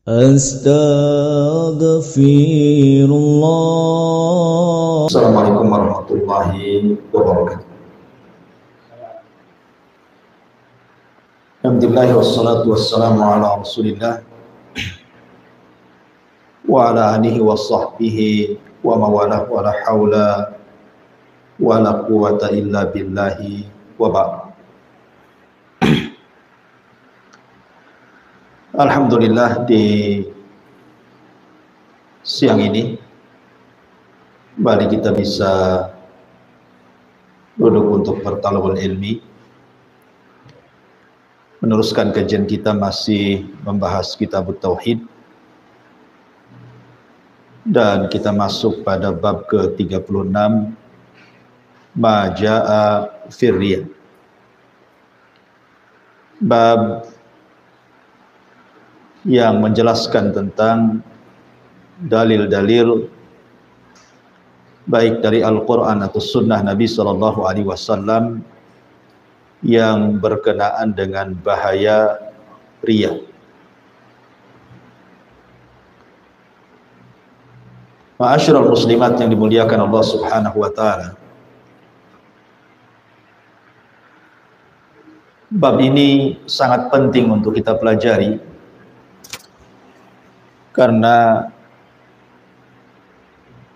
Astaghfirullah. Assalamualaikum warahmatullahi wabarakatuh. Alhamdulillah wassalatu wassalamu ala Rasulillah wa ala alihi wa sahbihi wa mawalah wa la hawla wa la quwata illa billahi wa ba'd. Alhamdulillah, di siang ini kembali kita bisa duduk untuk bertalabul ilmi, meneruskan kajian kita masih membahas kitab Tauhid, dan kita masuk pada bab ke-36, Ma Ja'a fir Riya. Bab yang menjelaskan tentang dalil-dalil baik dari Al-Quran atau Sunnah Nabi SAW yang berkenaan dengan bahaya riya. Ma'asyiral muslimat yang dimuliakan Allah Subhanahu wa ta'ala, bab ini sangat penting untuk kita pelajari, karena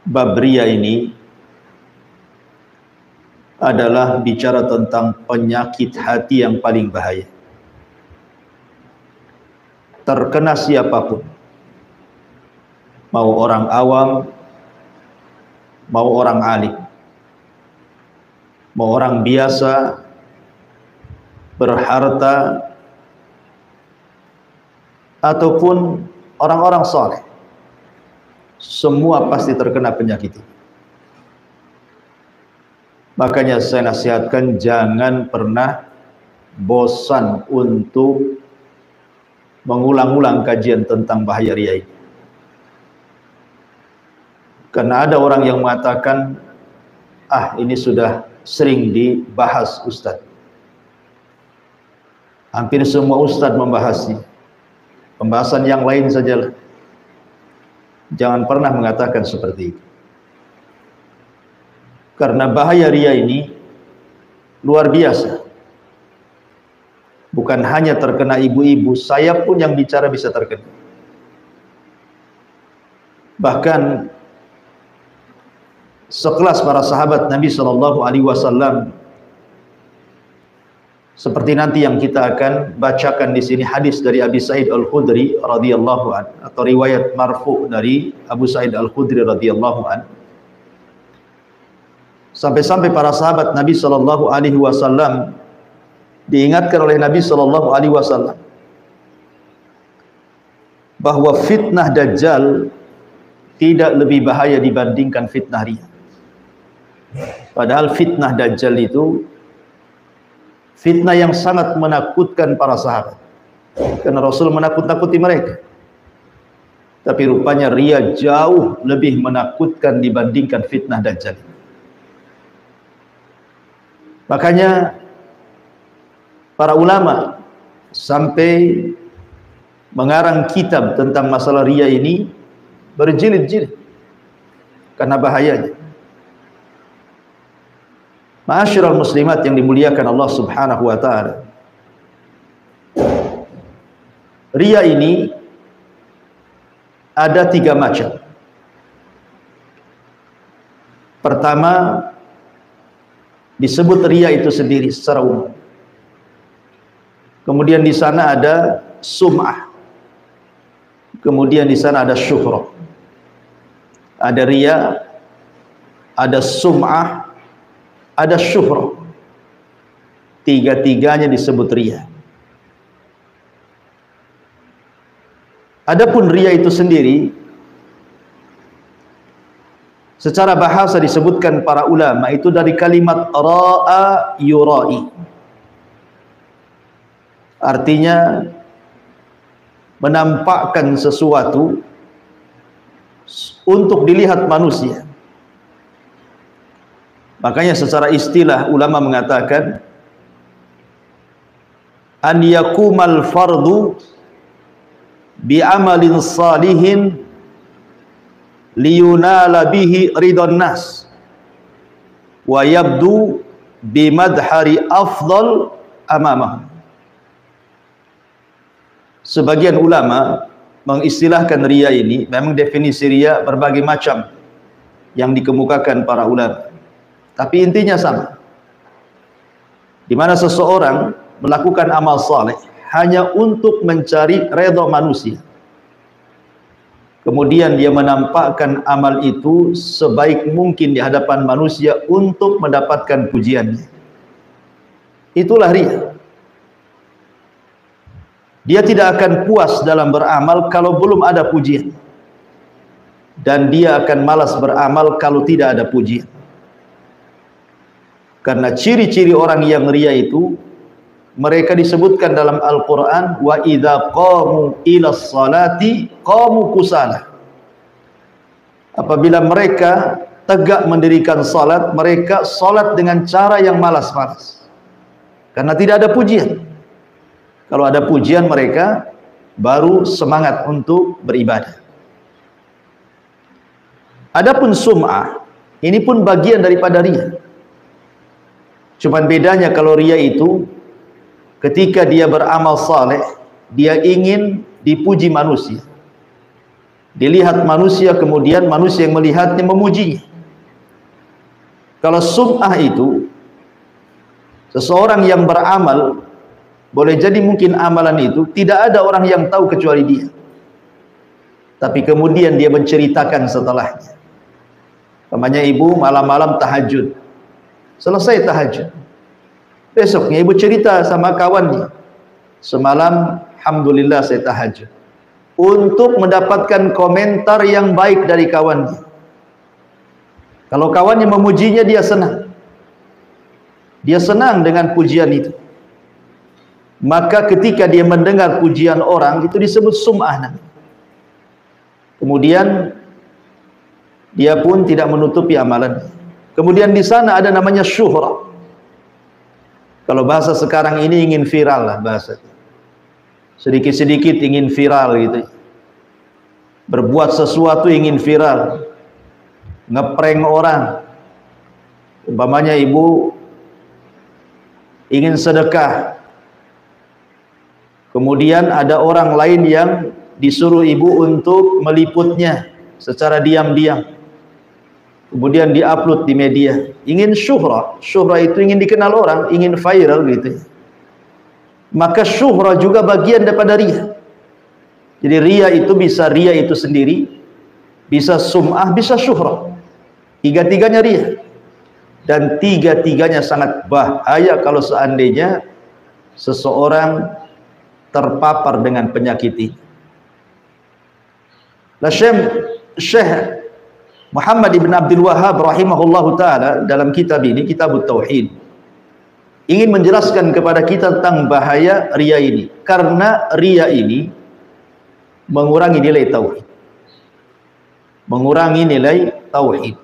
bab riya ini adalah bicara tentang penyakit hati yang paling bahaya. Terkena siapapun, mau orang awam, mau orang alim, mau orang biasa, berharta, ataupun orang-orang saleh, semua pasti terkena penyakit ini. Makanya saya nasihatkan, jangan pernah bosan untuk mengulang-ulang kajian tentang bahaya riya ini. Karena ada orang yang mengatakan, ini sudah sering dibahas Ustadz, hampir semua Ustadz membahasnya, pembahasan yang lain sajalah. Jangan pernah mengatakan seperti itu, karena bahaya riya ini luar biasa. Bukan hanya terkena ibu-ibu, saya pun yang bicara bisa terkena. Bahkan sekelas para sahabat Nabi SAW, seperti nanti yang kita akan bacakan di sini, hadis dari Abi Sa'id Al-Khudri radhiyallahu an, atau riwayat marfu dari Abu Sa'id Al-Khudri radhiyallahu an, sampai-sampai para sahabat Nabi SAW diingatkan oleh Nabi SAW bahwa fitnah Dajjal tidak lebih bahaya dibandingkan fitnah riya. Padahal fitnah Dajjal itu fitnah yang sangat menakutkan para sahabat, karena Rasul menakut-nakuti mereka. Tapi rupanya riya jauh lebih menakutkan dibandingkan fitnah Dajjal. Makanya para ulama sampai mengarang kitab tentang masalah riya ini berjilid-jilid karena bahayanya. Ma'asyiral muslimat yang dimuliakan Allah Subhanahu wa ta'ala, riya ini ada 3 macam. Pertama, disebut riya itu sendiri secara umum. Kemudian di sana ada sum'ah. Kemudian di sana ada syuhrah. Ada riya, ada sum'ah, ada syuhrah. Tiga-tiganya disebut riya. Adapun riya itu sendiri, secara bahasa disebutkan para ulama itu dari kalimat ra'a yura'i. Artinya menampakkan sesuatu untuk dilihat manusia. Makanya secara istilah ulama mengatakan an yakumal fardu bi amalin salihin liyunala bihi ridon nas wa yabdu bi madhari afdal amamah. Sebagian ulama mengistilahkan riya ini, memang definisi riya berbagai macam yang dikemukakan para ulama, tapi intinya sama, di mana seseorang melakukan amal saleh hanya untuk mencari redha manusia, kemudian dia menampakkan amal itu sebaik mungkin di hadapan manusia untuk mendapatkan pujiannya. Itulah riya. Dia tidak akan puas dalam beramal kalau belum ada pujian, dan dia akan malas beramal kalau tidak ada pujian. Karena ciri-ciri orang yang riya itu, mereka disebutkan dalam Al-Quran, wa idza qamu ila salati qamu kusala. Apabila mereka tegak mendirikan salat, mereka salat dengan cara yang malas-malas, karena tidak ada pujian. Kalau ada pujian, mereka baru semangat untuk beribadah. Adapun sum'ah, ini pun bagian daripada riya. Cuman bedanya kalau riya itu, ketika dia beramal saleh, dia ingin dipuji manusia, dilihat manusia, kemudian manusia yang melihatnya memujinya. Kalau sum'ah itu, seseorang yang beramal, boleh jadi mungkin amalan itu tidak ada orang yang tahu kecuali dia, tapi kemudian dia menceritakan setelahnya. Namanya ibu malam-malam tahajud, selesai tahajud, besoknya ibu cerita sama kawannya, semalam alhamdulillah saya tahajud, untuk mendapatkan komentar yang baik dari kawannya. Kalau kawannya memujinya, dia senang, dia senang dengan pujian itu. Maka ketika dia mendengar pujian orang, itu disebut sum'ah. Kemudian dia pun tidak menutupi amalan. Kemudian di sana ada namanya syuhrah. Kalau bahasa sekarang ini ingin viral lah bahasa. Sedikit-sedikit ingin viral gitu. Berbuat sesuatu ingin viral. Ngeprank orang. Umpamanya ibu ingin sedekah, kemudian ada orang lain yang disuruh ibu untuk meliputnya secara diam-diam, kemudian diupload di media. Ingin syuhrah. Syuhrah itu ingin dikenal orang, ingin viral gitu. Maka syuhrah juga bagian daripada riya. Jadi riya itu bisa riya itu sendiri, bisa sum'ah, bisa syuhrah. Tiga-tiganya riya. Dan tiga-tiganya sangat bahaya kalau seandainya seseorang terpapar dengan penyakit ini. Syekh Muhammad ibn Abdul Wahhab rahimahullahu ta'ala dalam kitab ini, Kitabut Tauhid, ingin menjelaskan kepada kita tentang bahaya riya ini. Karena riya ini mengurangi nilai tauhid, mengurangi nilai tauhid.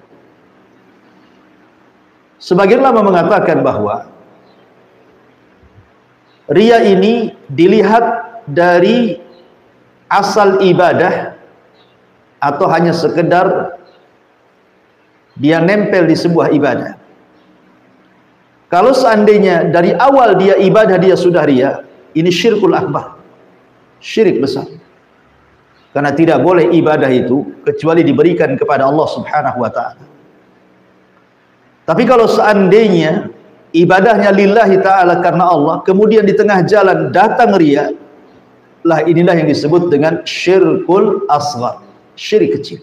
Sebagian ulama mengatakan bahwa riya ini dilihat dari asal ibadah atau hanya sekedar dia nempel di sebuah ibadah. Kalau seandainya dari awal dia ibadah dia sudah riya, ini syirkul akbar, syirik besar. Karena tidak boleh ibadah itu kecuali diberikan kepada Allah Subhanahu wa ta'ala. Tapi kalau seandainya ibadahnya lillahi ta'ala karena Allah, kemudian di tengah jalan datang riya, lah inilah yang disebut dengan syirkul asghar, syirik kecil.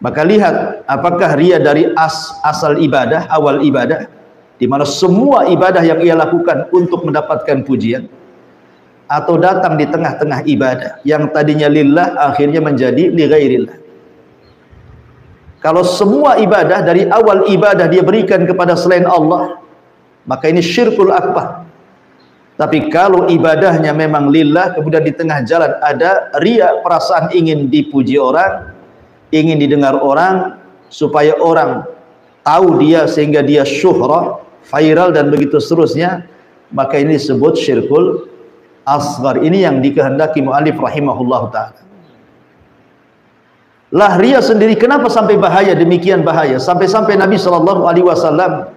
Maka lihat apakah riya dari asal ibadah, awal ibadah, di mana semua ibadah yang ia lakukan untuk mendapatkan pujian, atau datang di tengah-tengah ibadah yang tadinya lillah akhirnya menjadi li ghairillah. Kalau semua ibadah dari awal ibadah dia berikan kepada selain Allah, maka ini syirkul akbar. Tapi kalau ibadahnya memang lillah, kemudian di tengah jalan ada riya, perasaan ingin dipuji orang, ingin didengar orang, supaya orang tahu dia sehingga dia syuhrah, viral dan begitu seterusnya, maka ini disebut syirkul asghar. Ini yang dikehendaki mu'alif rahimahullahu ta'ala. Lah riya sendiri kenapa sampai bahaya, demikian bahaya, sampai-sampai Nabi SAW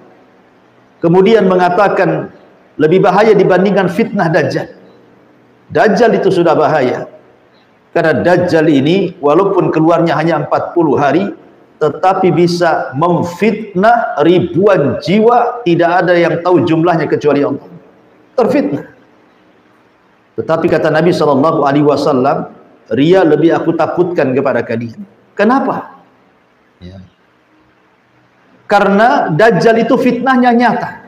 kemudian mengatakan lebih bahaya dibandingkan fitnah Dajjal. Dajjal itu sudah bahaya, karena Dajjal ini walaupun keluarnya hanya 40 hari, tetapi bisa memfitnah ribuan jiwa, tidak ada yang tahu jumlahnya kecuali Allah. Terfitnah. Tetapi kata Nabi SAW, riya lebih aku takutkan kepada kalian. Kenapa? Ya. Karena Dajjal itu fitnahnya nyata,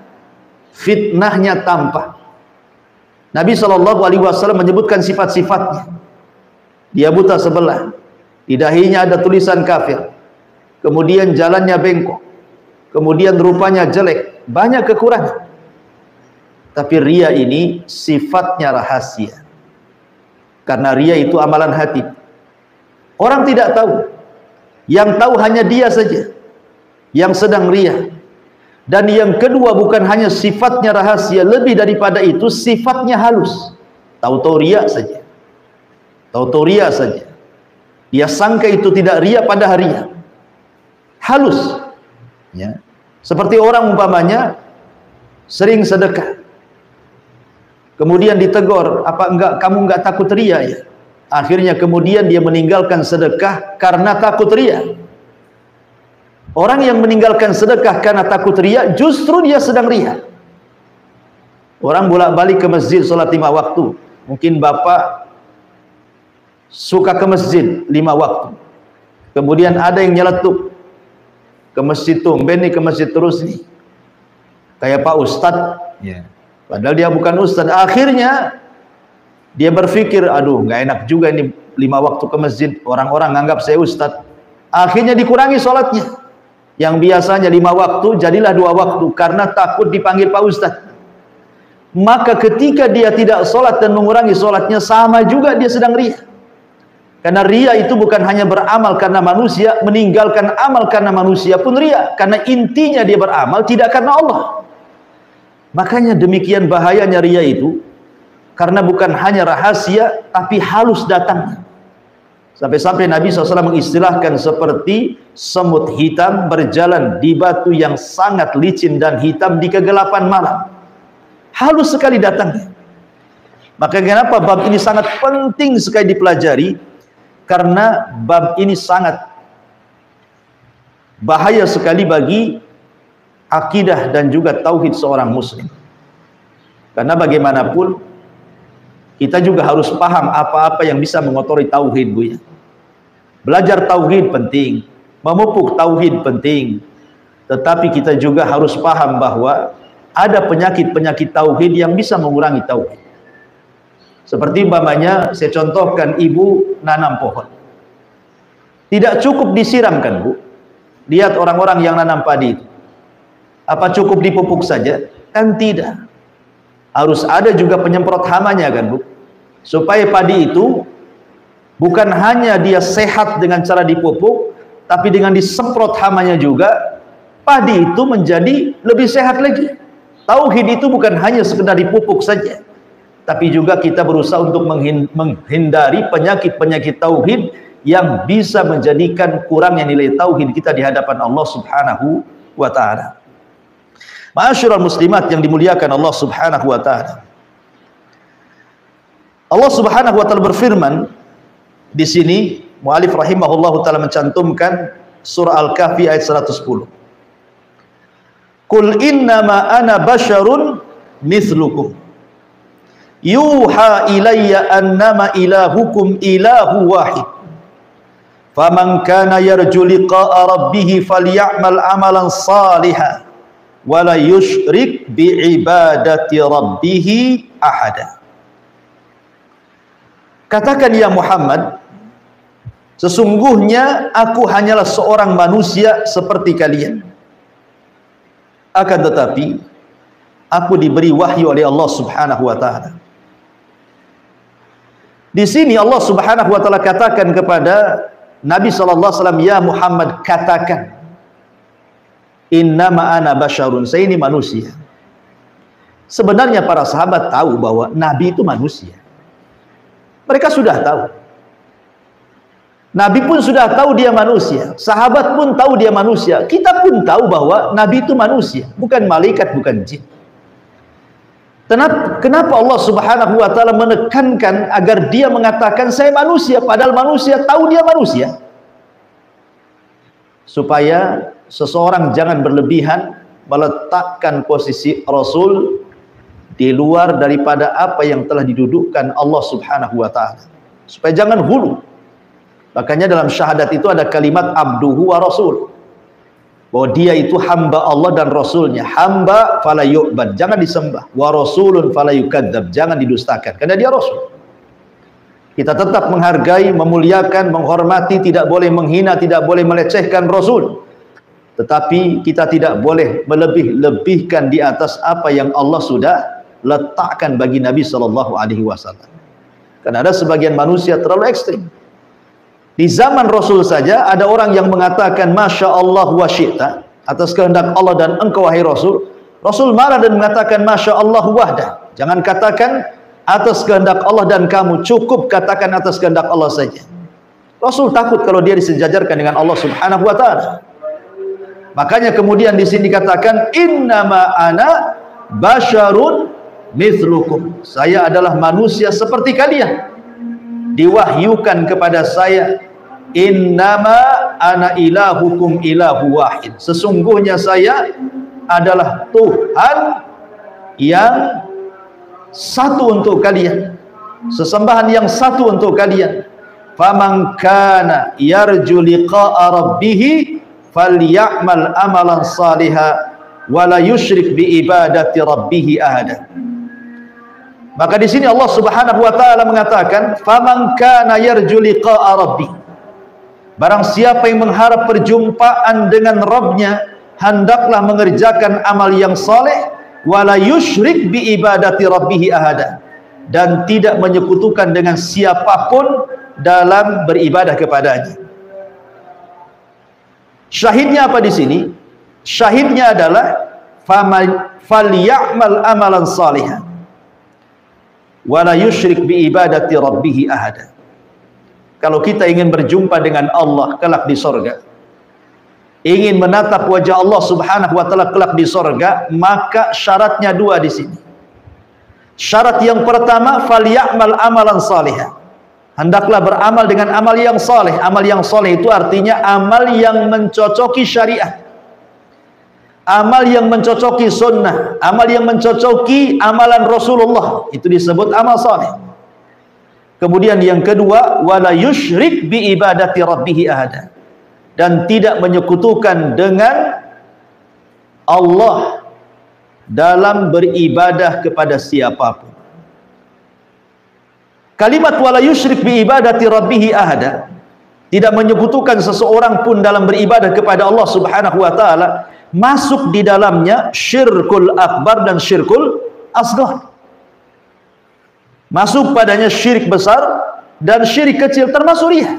fitnahnya tampak. Nabi SAW menyebutkan sifat-sifatnya. Dia buta sebelah, di dahinya ada tulisan kafir, kemudian jalannya bengkok, kemudian rupanya jelek, banyak kekurangan. Tapi riya ini sifatnya rahasia, karena riya itu amalan hati. Orang tidak tahu, yang tahu hanya dia saja yang sedang riya. Dan yang kedua, bukan hanya sifatnya rahasia, lebih daripada itu sifatnya halus. Tahu-tahu riya saja, tahu-tahu riya saja. Dia sangka itu tidak riya pada harinya, halus ya. Seperti orang umpamanya sering sedekah, kemudian ditegur, apa enggak, kamu enggak takut riya ya? Akhirnya kemudian dia meninggalkan sedekah karena takut riya. Orang yang meninggalkan sedekah karena takut riya, justru dia sedang riya. Orang bolak-balik ke masjid sholat 5 waktu. Mungkin bapak suka ke masjid 5 waktu, kemudian ada yang nyeletuk ke masjid, tumben nih ke masjid terus nih, kayak Pak Ustadz yeah. Padahal dia bukan Ustadz. Akhirnya dia berpikir, aduh nggak enak juga ini 5 waktu ke masjid, orang-orang nganggap saya Ustadz. Akhirnya dikurangi sholatnya, yang biasanya 5 waktu jadilah 2 waktu, karena takut dipanggil Pak Ustadz. Maka ketika dia tidak sholat dan mengurangi sholatnya, sama juga dia sedang riya. Karena riya itu bukan hanya beramal karena manusia, meninggalkan amal karena manusia pun riya, karena intinya dia beramal tidak karena Allah. Makanya demikian bahayanya riya itu, karena bukan hanya rahasia tapi halus datangnya. Sampai-sampai Nabi SAW mengistilahkan seperti semut hitam berjalan di batu yang sangat licin dan hitam di kegelapan malam. Halus sekali datangnya. Maka kenapa bab ini sangat penting sekali dipelajari? Karena bab ini sangat bahaya sekali bagi akidah dan juga tauhid seorang muslim. Karena bagaimanapun kita juga harus paham apa-apa yang bisa mengotori tauhid, Bu ya. Belajar tauhid penting, memupuk tauhid penting, tetapi kita juga harus paham bahwa ada penyakit-penyakit tauhid yang bisa mengurangi tauhid. Seperti umpamanya, saya contohkan, ibu nanam pohon, tidak cukup disiramkan, Bu. Lihat orang-orang yang nanam padi itu, apa cukup dipupuk saja? Kan tidak. Harus ada juga penyemprot hamanya kan, Bu, supaya padi itu bukan hanya dia sehat dengan cara dipupuk, tapi dengan disemprot hamanya juga, padi itu menjadi lebih sehat lagi. Tauhid itu bukan hanya sekedar dipupuk saja, tapi juga kita berusaha untuk menghindari penyakit-penyakit tauhid yang bisa menjadikan kurangnya nilai tauhid kita di hadapan Allah Subhanahu wa ta'ala. Ma'asyiral muslimat yang dimuliakan Allah Subhanahu wa ta'ala. Allah Subhanahu wa ta'ala berfirman di sini, mu'alif rahimahullahu ta'ala mencantumkan surah Al-Kahfi ayat 110. Qul innama ana basyarun mithlukum yuha ilayya annama ilahukum ilahu wahid faman kana yarju liqa'a rabbih falyamal amalan salihan wa la yusyrik bi'ibadati rabbih ahada. Katakan ya Muhammad, sesungguhnya aku hanyalah seorang manusia seperti kalian, akan tetapi aku diberi wahyu oleh Allah Subhanahu wa ta'ala. Di sini Allah Subhanahu wa ta'ala katakan kepada Nabi SAW, ya Muhammad, katakan, innama ana basyarun, saya ini manusia. Sebenarnya para sahabat tahu bahwa Nabi itu manusia. Mereka sudah tahu. Nabi pun sudah tahu dia manusia. Sahabat pun tahu dia manusia. Kita pun tahu bahwa Nabi itu manusia, bukan malaikat, bukan jin. Kenapa Allah Subhanahu wa taala menekankan agar dia mengatakan saya manusia, padahal manusia tahu dia manusia? Supaya seseorang jangan berlebihan meletakkan posisi Rasul di luar daripada apa yang telah didudukkan Allah Subhanahu wa taala. Supaya jangan hulu. Makanya dalam syahadat itu ada kalimat abduhu wa rasul, bahwa dia itu hamba Allah dan Rasulnya. Hamba fala yu'bad, jangan disembah. Wa rasulun fala yukadzab, jangan didustakan, karena dia Rasul. Kita tetap menghargai, memuliakan, menghormati, tidak boleh menghina, tidak boleh melecehkan Rasul. Tetapi kita tidak boleh melebih-lebihkan di atas apa yang Allah sudah letakkan bagi Nabi SAW. Karena ada sebagian manusia terlalu ekstrim. Di zaman Rasul saja ada orang yang mengatakan Masya Allah wa syi'ta, atas kehendak Allah dan engkau wahai Rasul. Rasul marah dan mengatakan Masya Allah wahda, jangan katakan atas kehendak Allah dan kamu, cukup katakan atas kehendak Allah saja. Rasul takut kalau dia disejajarkan dengan Allah Subhanahu wa taala. Makanya kemudian di sini dikatakan innama ana basyarun mithlukum, saya adalah manusia seperti kalian. Diwahyukan kepada saya, innama ana ilahukum ilahu wahid, sesungguhnya saya adalah Tuhan yang satu untuk kalian, sesembahan yang satu untuk kalian. Faman kana yarju liqa'a rabbih falyamal amalan salihan wa la yusyrik bi ibadati rabbih ahada. Maka di sini Allah Subhanahu wa taala mengatakan faman kana yarju liqa'a rabbih, barang siapa yang mengharap perjumpaan dengan Rabbnya, hendaklah mengerjakan amal yang saleh, wala yusyrik bi ibadati rabbih ahada, dan tidak menyekutukan dengan siapapun dalam beribadah kepadanya. Syahidnya apa di sini? Syahidnya adalah falyamal amalan salihan wala yusyrik bi ibadati rabbih ahada. Kalau kita ingin berjumpa dengan Allah kelak di sorga, ingin menatap wajah Allah Subhanahu wa taala kelak di sorga, maka syaratnya dua di sini. Syarat yang pertama, falyamal amalan salihah, hendaklah beramal dengan amal yang saleh. Amal yang saleh itu artinya amal yang mencocoki syariat, amal yang mencocoki sunnah, amal yang mencocoki amalan Rasulullah, itu disebut amal saleh. Kemudian yang kedua, wala yusyrik bi ibadati rabbih ahada, dan tidak menyekutukan dengan Allah dalam beribadah kepada siapapun. Kalimat wala yusyrik bi ibadati rabbih ahada, tidak menyekutukan seseorang pun dalam beribadah kepada Allah Subhanahu wa taala, masuk di dalamnya syirkul akbar dan syirkul asghar. Masuk padanya syirik besar dan syirik kecil, termasuk riya.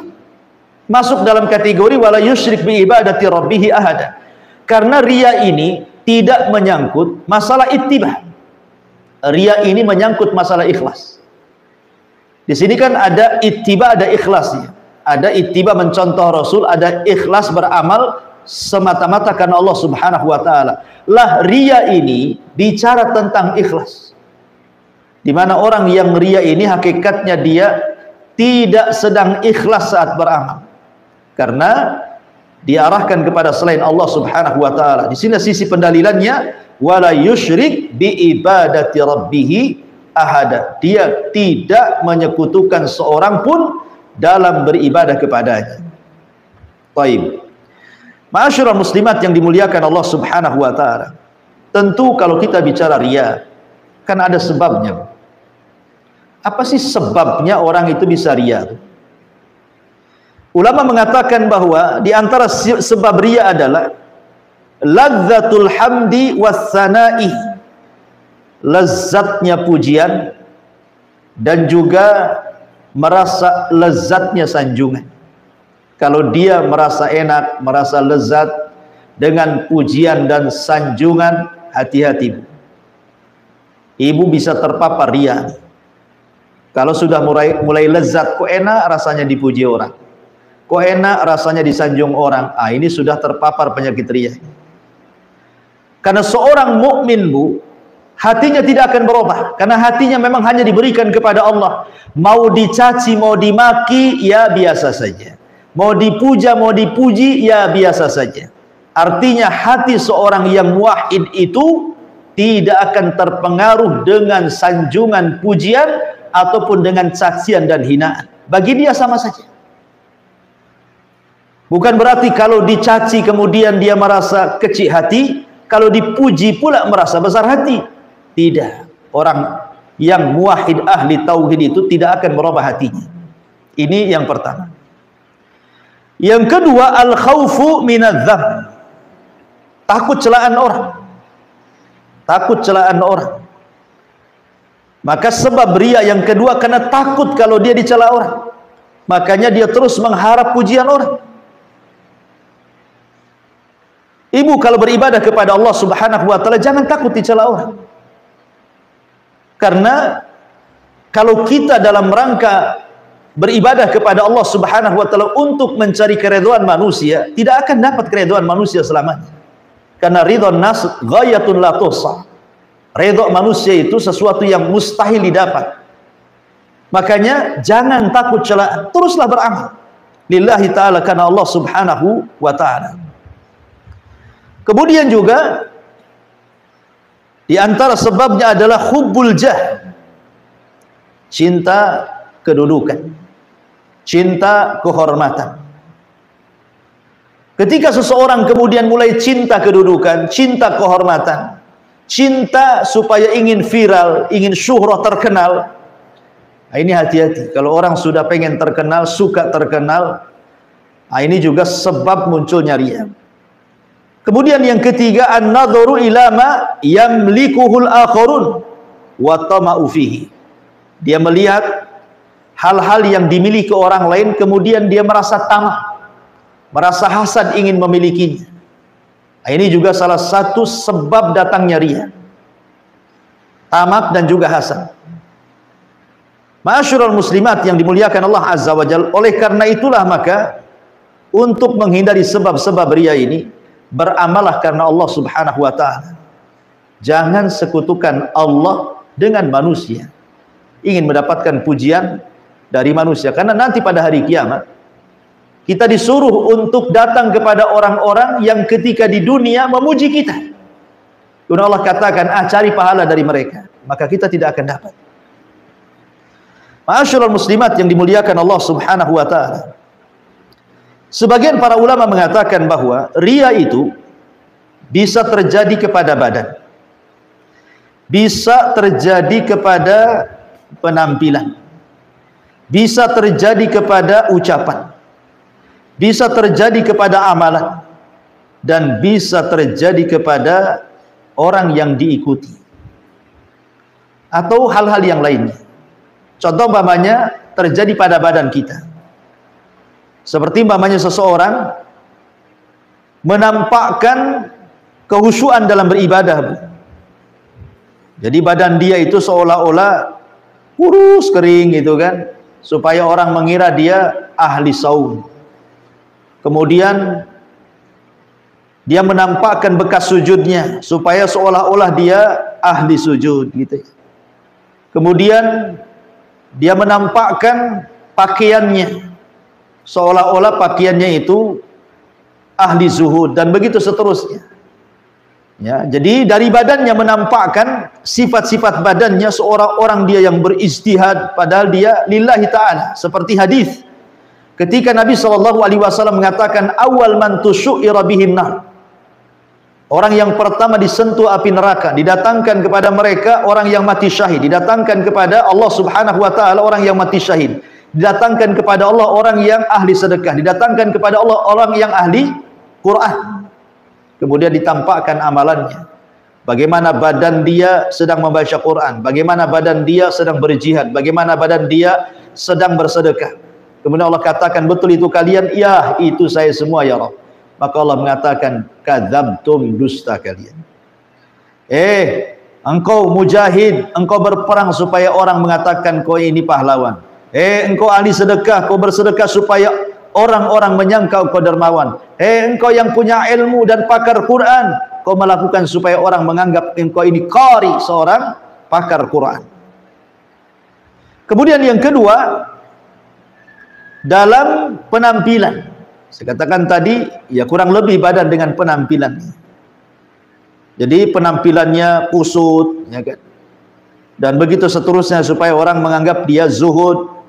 Masuk dalam kategori wala yusyrik bi ibadati rabbih ahada. Karena riya ini tidak menyangkut masalah ittiba. Riya ini menyangkut masalah ikhlas. Di sini kan ada ittiba, ada ikhlasnya. Ada ittiba mencontoh Rasul, ada ikhlas beramal semata-mata karena Allah Subhanahu wa taala. Lah riya ini bicara tentang ikhlas. Di mana orang yang riya ini hakikatnya dia tidak sedang ikhlas saat beramal, karena diarahkan kepada selain Allah Subhanahu wa taala. Di sini sisi pendalilannya wala yusyrik bi ibadati rabbih ahada, dia tidak menyekutukan seorang pun dalam beribadah kepadanya. Baik. Ma'asyiral muslimat yang dimuliakan Allah Subhanahu wa taala. Tentu kalau kita bicara riya, kan ada sebabnya. Apa sih sebabnya orang itu bisa riya? Ulama mengatakan bahwa di antara sebab riya adalah ladzatul hamdi wassana'i, lezatnya pujian dan juga merasa lezatnya sanjungan. Kalau dia merasa enak, merasa lezat dengan pujian dan sanjungan, hati-hati. Ibu bisa terpapar riya. Kalau sudah mulai lezat, kok enak rasanya dipuji orang, kok enak rasanya disanjung orang, ini sudah terpapar penyakit riya. Karena seorang mukmin, Bu, hatinya tidak akan berubah, karena hatinya memang hanya diberikan kepada Allah. Mau dicaci, mau dimaki, ya biasa saja. Mau dipuja, mau dipuji, ya biasa saja. Artinya hati seorang yang muwahhid itu tidak akan terpengaruh dengan sanjungan pujian ataupun dengan cacian dan hinaan. Bagi dia sama saja. Bukan berarti kalau dicaci kemudian dia merasa kecil hati, kalau dipuji pula merasa besar hati. Tidak. Orang yang muwahhid ahli tauhid itu tidak akan merubah hatinya. Ini yang pertama. Yang kedua, al-khaufu minadz-dzam. Takut celaan orang. Takut celaan orang. Maka sebab riya yang kedua karena takut kalau dia dicela orang. Makanya dia terus mengharap pujian orang. Ibu kalau beribadah kepada Allah Subhanahu wa taala jangan takut dicela orang. Karena kalau kita dalam rangka beribadah kepada Allah Subhanahu wa taala untuk mencari keridhaan manusia, tidak akan dapat keridhaan manusia selamanya. Karena ridhon nas ghayatun la tuhsa. Ridha manusia itu sesuatu yang mustahil didapat. Makanya jangan takut celaan, teruslah beramal lillahi ta'ala, karena Allah Subhanahu wa ta'ala. Kemudian juga di antara sebabnya adalah hubbul jah, cinta kedudukan, cinta kehormatan. Ketika seseorang kemudian mulai cinta kedudukan, cinta kehormatan, cinta supaya ingin viral, ingin syuhrah, terkenal, ini hati-hati. Kalau orang sudah pengen terkenal, suka terkenal, ini juga sebab munculnya riya. Kemudian yang ketiga, an-nadharu ila ma yamlikuhul akharun wa tama'u fihi. Dia melihat hal-hal yang dimiliki orang lain, kemudian dia merasa tamah, merasa hasad ingin memilikinya. Ini juga salah satu sebab datangnya riya. Tamak dan juga hasad. Ma'asyiral muslimat yang dimuliakan Allah Azza wa Jalla, oleh karena itulah maka untuk menghindari sebab-sebab riya ini, beramalah karena Allah Subhanahu wa taala. Jangan sekutukan Allah dengan manusia. Ingin mendapatkan pujian dari manusia, karena nanti pada hari kiamat kita disuruh untuk datang kepada orang-orang yang ketika di dunia memuji kita. Kemudian Allah katakan, cari pahala dari mereka, maka kita tidak akan dapat. Ma'asyiral muslimat yang dimuliakan Allah Subhanahu wa taala. Sebagian para ulama mengatakan bahwa riya itu bisa terjadi kepada badan, bisa terjadi kepada penampilan, bisa terjadi kepada ucapan, bisa terjadi kepada amalan, dan bisa terjadi kepada orang yang diikuti atau hal-hal yang lainnya. Contoh umpamanya terjadi pada badan kita, seperti umpamanya seseorang menampakkan kehusyuan dalam beribadah. Jadi badan dia itu seolah-olah kurus kering gitu kan, supaya orang mengira dia ahli saum. Kemudian dia menampakkan bekas sujudnya supaya seolah-olah dia ahli sujud gitu. Kemudian dia menampakkan pakaiannya seolah-olah pakaiannya itu ahli zuhud, dan begitu seterusnya. Ya, jadi dari badannya menampakkan sifat-sifat badannya seorang orang dia yang berijtihad, padahal dia lillahi ta'ala. Seperti hadis ketika Nabi SAW mengatakan, awal man tusyu'ira bihin nar, orang yang pertama disentuh api neraka, didatangkan kepada mereka orang yang mati syahid, didatangkan kepada Allah Subhanahu wa taala orang yang mati syahid, didatangkan kepada Allah orang yang ahli sedekah, didatangkan kepada Allah orang yang ahli Quran. Kemudian ditampakkan amalannya, bagaimana badan dia sedang membaca Quran, bagaimana badan dia sedang berjihad, bagaimana badan dia sedang bersedekah. Kemudian Allah katakan, betul itu kalian? Ya, itu saya semua ya Rabb. Maka Allah mengatakan, kadzabtum, dusta kalian. engkau mujahid, engkau berperang supaya orang mengatakan kau ini pahlawan. Engkau ahli sedekah, kau bersedekah supaya orang-orang menyangka engkau dermawan. Engkau yang punya ilmu dan pakar Quran, kau melakukan supaya orang menganggap engkau ini qari, seorang pakar Quran. Kemudian yang kedua, dalam penampilan. Saya katakan tadi, ya kurang lebih badan dengan penampilan. Jadi penampilannya kusut, ya kan? Dan begitu seterusnya supaya orang menganggap dia zuhud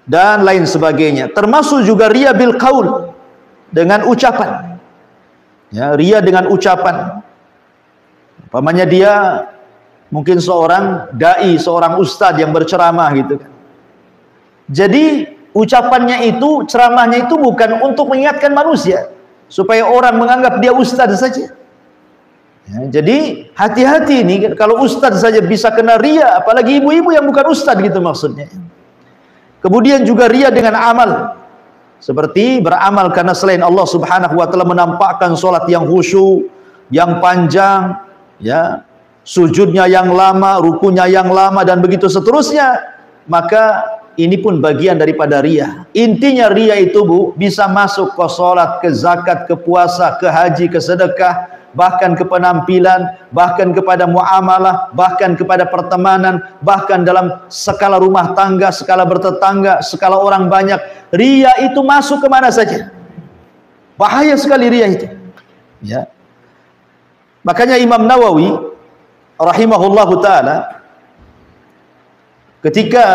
dan lain sebagainya. Termasuk juga riya bil qaul, dengan ucapan. Ya, riya dengan ucapan. Umpamanya dia mungkin seorang dai, seorang ustadz yang berceramah gitu kan. Jadi ucapannya itu, ceramahnya itu bukan untuk mengingatkan manusia supaya orang menganggap dia ustadz saja. Ya, jadi hati-hati ini, kalau ustadz saja bisa kena riya, apalagi ibu-ibu yang bukan ustadz gitu maksudnya. Kemudian juga riya dengan amal, seperti beramal karena selain Allah Subhanahu wa taala menampakkan solat yang khusyuk, yang panjang, ya, sujudnya yang lama, rukunya yang lama dan begitu seterusnya, maka ini pun bagian daripada riya. Intinya riya itu, Bu, bisa masuk ke solat, ke zakat, ke puasa, ke haji, ke sedekah, bahkan ke penampilan, bahkan kepada muamalah, bahkan kepada pertemanan, bahkan dalam skala rumah tangga, skala bertetangga, skala orang banyak. Riya itu masuk kemana saja. Bahaya sekali riya itu. Ya. Makanya Imam Nawawi rahimahullahu ta'ala ketika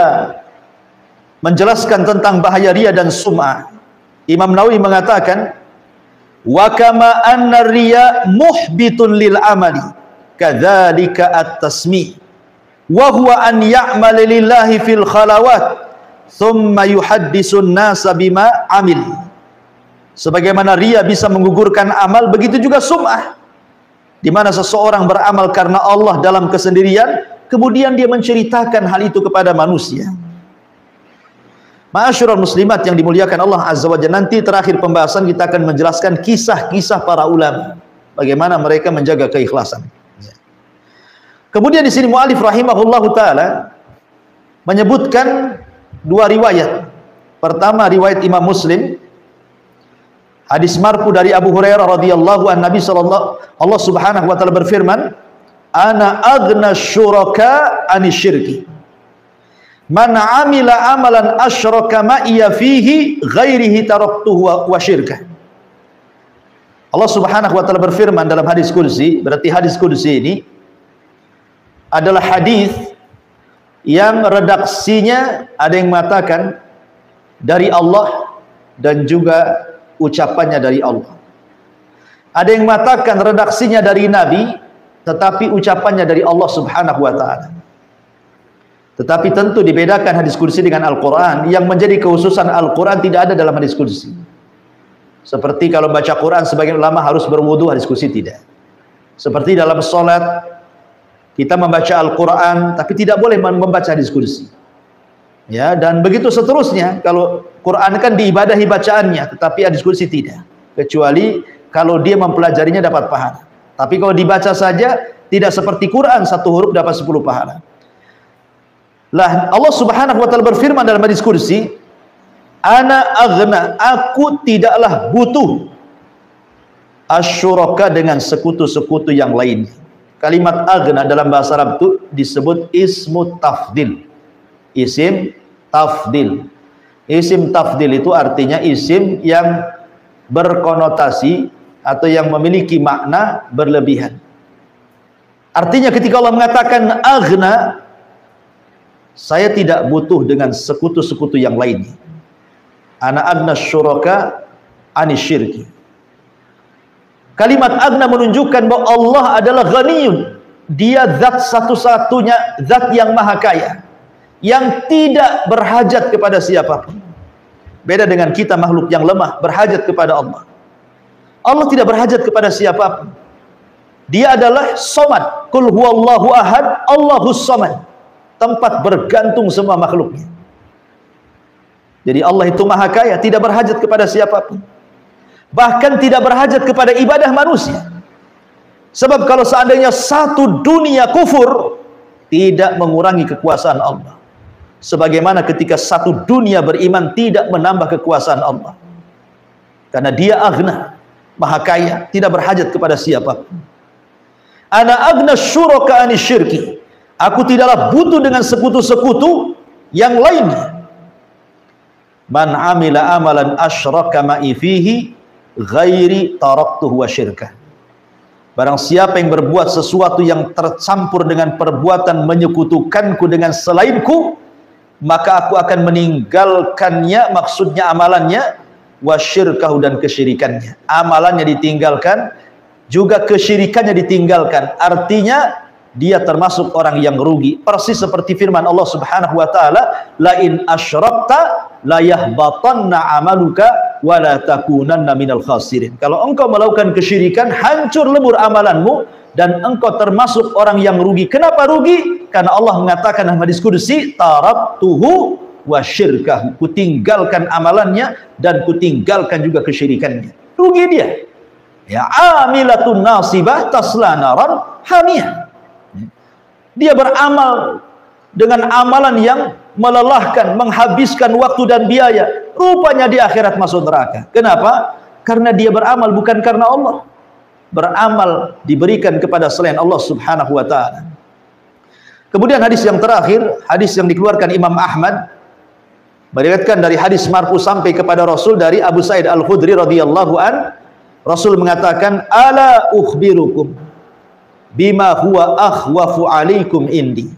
menjelaskan tentang bahaya riya dan sum'ah, Imam Nawawi mengatakan, wa kama anna riya muhbitun lil amali kadzalika at-tasmi' wa huwa an ya'mal lillahi fil khalawat thumma yuhaddisun nasa bima amil. Sebagaimana riya bisa menggugurkan amal, begitu juga sum'ah, di mana seseorang beramal karena Allah dalam kesendirian, kemudian dia menceritakan hal itu kepada manusia. Ma'asyiral muslimat yang dimuliakan Allah Azza wa Jalla, nanti terakhir pembahasan kita akan menjelaskan kisah-kisah para ulama, bagaimana mereka menjaga keikhlasan. Kemudian di sini mu'alif rahimahullahu ta'ala menyebutkan dua riwayat. Pertama riwayat Imam Muslim, hadis marfu dari Abu Hurairah radhiyallahu an, Nabi sallallahu, Allah Subhanahu wa taala berfirman, ana aghna syuraka anisyirki man amila amalan asyraka ma'iya fihi ghairihi taraktuhu wa syirkah. Allah Subhanahu wa taala berfirman dalam hadis kursi, berarti hadis kursi ini adalah hadis yang redaksinya ada yang mengatakan dari Allah dan juga ucapannya dari Allah. Ada yang mengatakan redaksinya dari Nabi tetapi ucapannya dari Allah Subhanahu wa taala. Tetapi tentu dibedakan hadis kursi dengan Al-Quran. Yang menjadi kekhususan Al-Quran tidak ada dalam hadis kursi. Seperti kalau baca Quran, sebagian ulama harus berwudu, hadis kursi tidak. Seperti dalam sholat, kita membaca Al-Quran, tapi tidak boleh membaca hadis kursi. Ya, dan begitu seterusnya. Kalau Quran kan diibadahi bacaannya, tetapi hadis kursi tidak. Kecuali kalau dia mempelajarinya dapat pahala. Tapi kalau dibaca saja, tidak seperti Quran, satu huruf dapat 10 pahala. Lah Allah Subhanahu wa taala berfirman dalam hadis kursi, ana aghna, aku tidaklah butuh asyuraka, dengan sekutu-sekutu yang lainnya. Kalimat aghna dalam bahasa Arab itu disebut ismu tafdil. Isim tafdil. Isim tafdil itu artinya isim yang berkonotasi atau yang memiliki makna berlebihan. Artinya ketika Allah mengatakan aghna, saya tidak butuh dengan sekutu-sekutu yang lainnya. Ana agna syuraka anisyirki. Kalimat agna menunjukkan bahwa Allah adalah ghaniyun. Dia zat satu-satunya, zat yang maha kaya, yang tidak berhajat kepada siapapun. Beda dengan kita makhluk yang lemah, berhajat kepada Allah. Allah tidak berhajat kepada siapapun. Dia adalah somad. Qul huwallahu ahad, Allahus somad. Tempat bergantung semua makhluknya. Jadi Allah itu maha kaya, tidak berhajat kepada siapapun. Bahkan tidak berhajat kepada ibadah manusia. Sebab kalau seandainya satu dunia kufur, tidak mengurangi kekuasaan Allah. Sebagaimana ketika satu dunia beriman tidak menambah kekuasaan Allah. Karena dia aghna, maha kaya, tidak berhajat kepada siapapun. Ana aghna syuraka ani syirki. Aku tidaklah butuh dengan sekutu-sekutu yang lainnya. Man amila amalan asyraka ma'i fihi ghairi taraktuhu wa syirkah. Barang siapa yang berbuat sesuatu yang tercampur dengan perbuatan menyekutukanku dengan selainku, maka aku akan meninggalkannya, maksudnya amalannya, wa syirkahu, dan kesyirikannya. Amalannya ditinggalkan, juga kesyirikannya ditinggalkan. Artinya dia termasuk orang yang rugi. Persis seperti firman Allah Subhanahu wa taala, la in asyrakta la yahbatanna amaluka wa la takunanna minal khasirin. Kalau engkau melakukan kesyirikan, hancur lebur amalanmu dan engkau termasuk orang yang rugi. Kenapa rugi? Karena Allah mengatakan dalam hadis qudsi, taraktuhu wa syirkahu. Kutinggalkan amalannya dan kutinggalkan juga kesyirikannya. Rugi dia. Ya, amilatun nasibah tasla naran hamiyah. Dia beramal dengan amalan yang melelahkan, menghabiskan waktu dan biaya. Rupanya di akhirat masuk neraka. Kenapa? Karena dia beramal bukan karena Allah. Beramal diberikan kepada selain Allah Subhanahu wa ta'ala. Kemudian hadis yang terakhir, hadis yang dikeluarkan Imam Ahmad, meriwayatkan dari hadis marfu sampai kepada Rasul dari Abu Sa'id Al-Khudri radhiyallahu an. Rasul mengatakan, ala ukhbirukum bima huwa akhwafu alaikum indi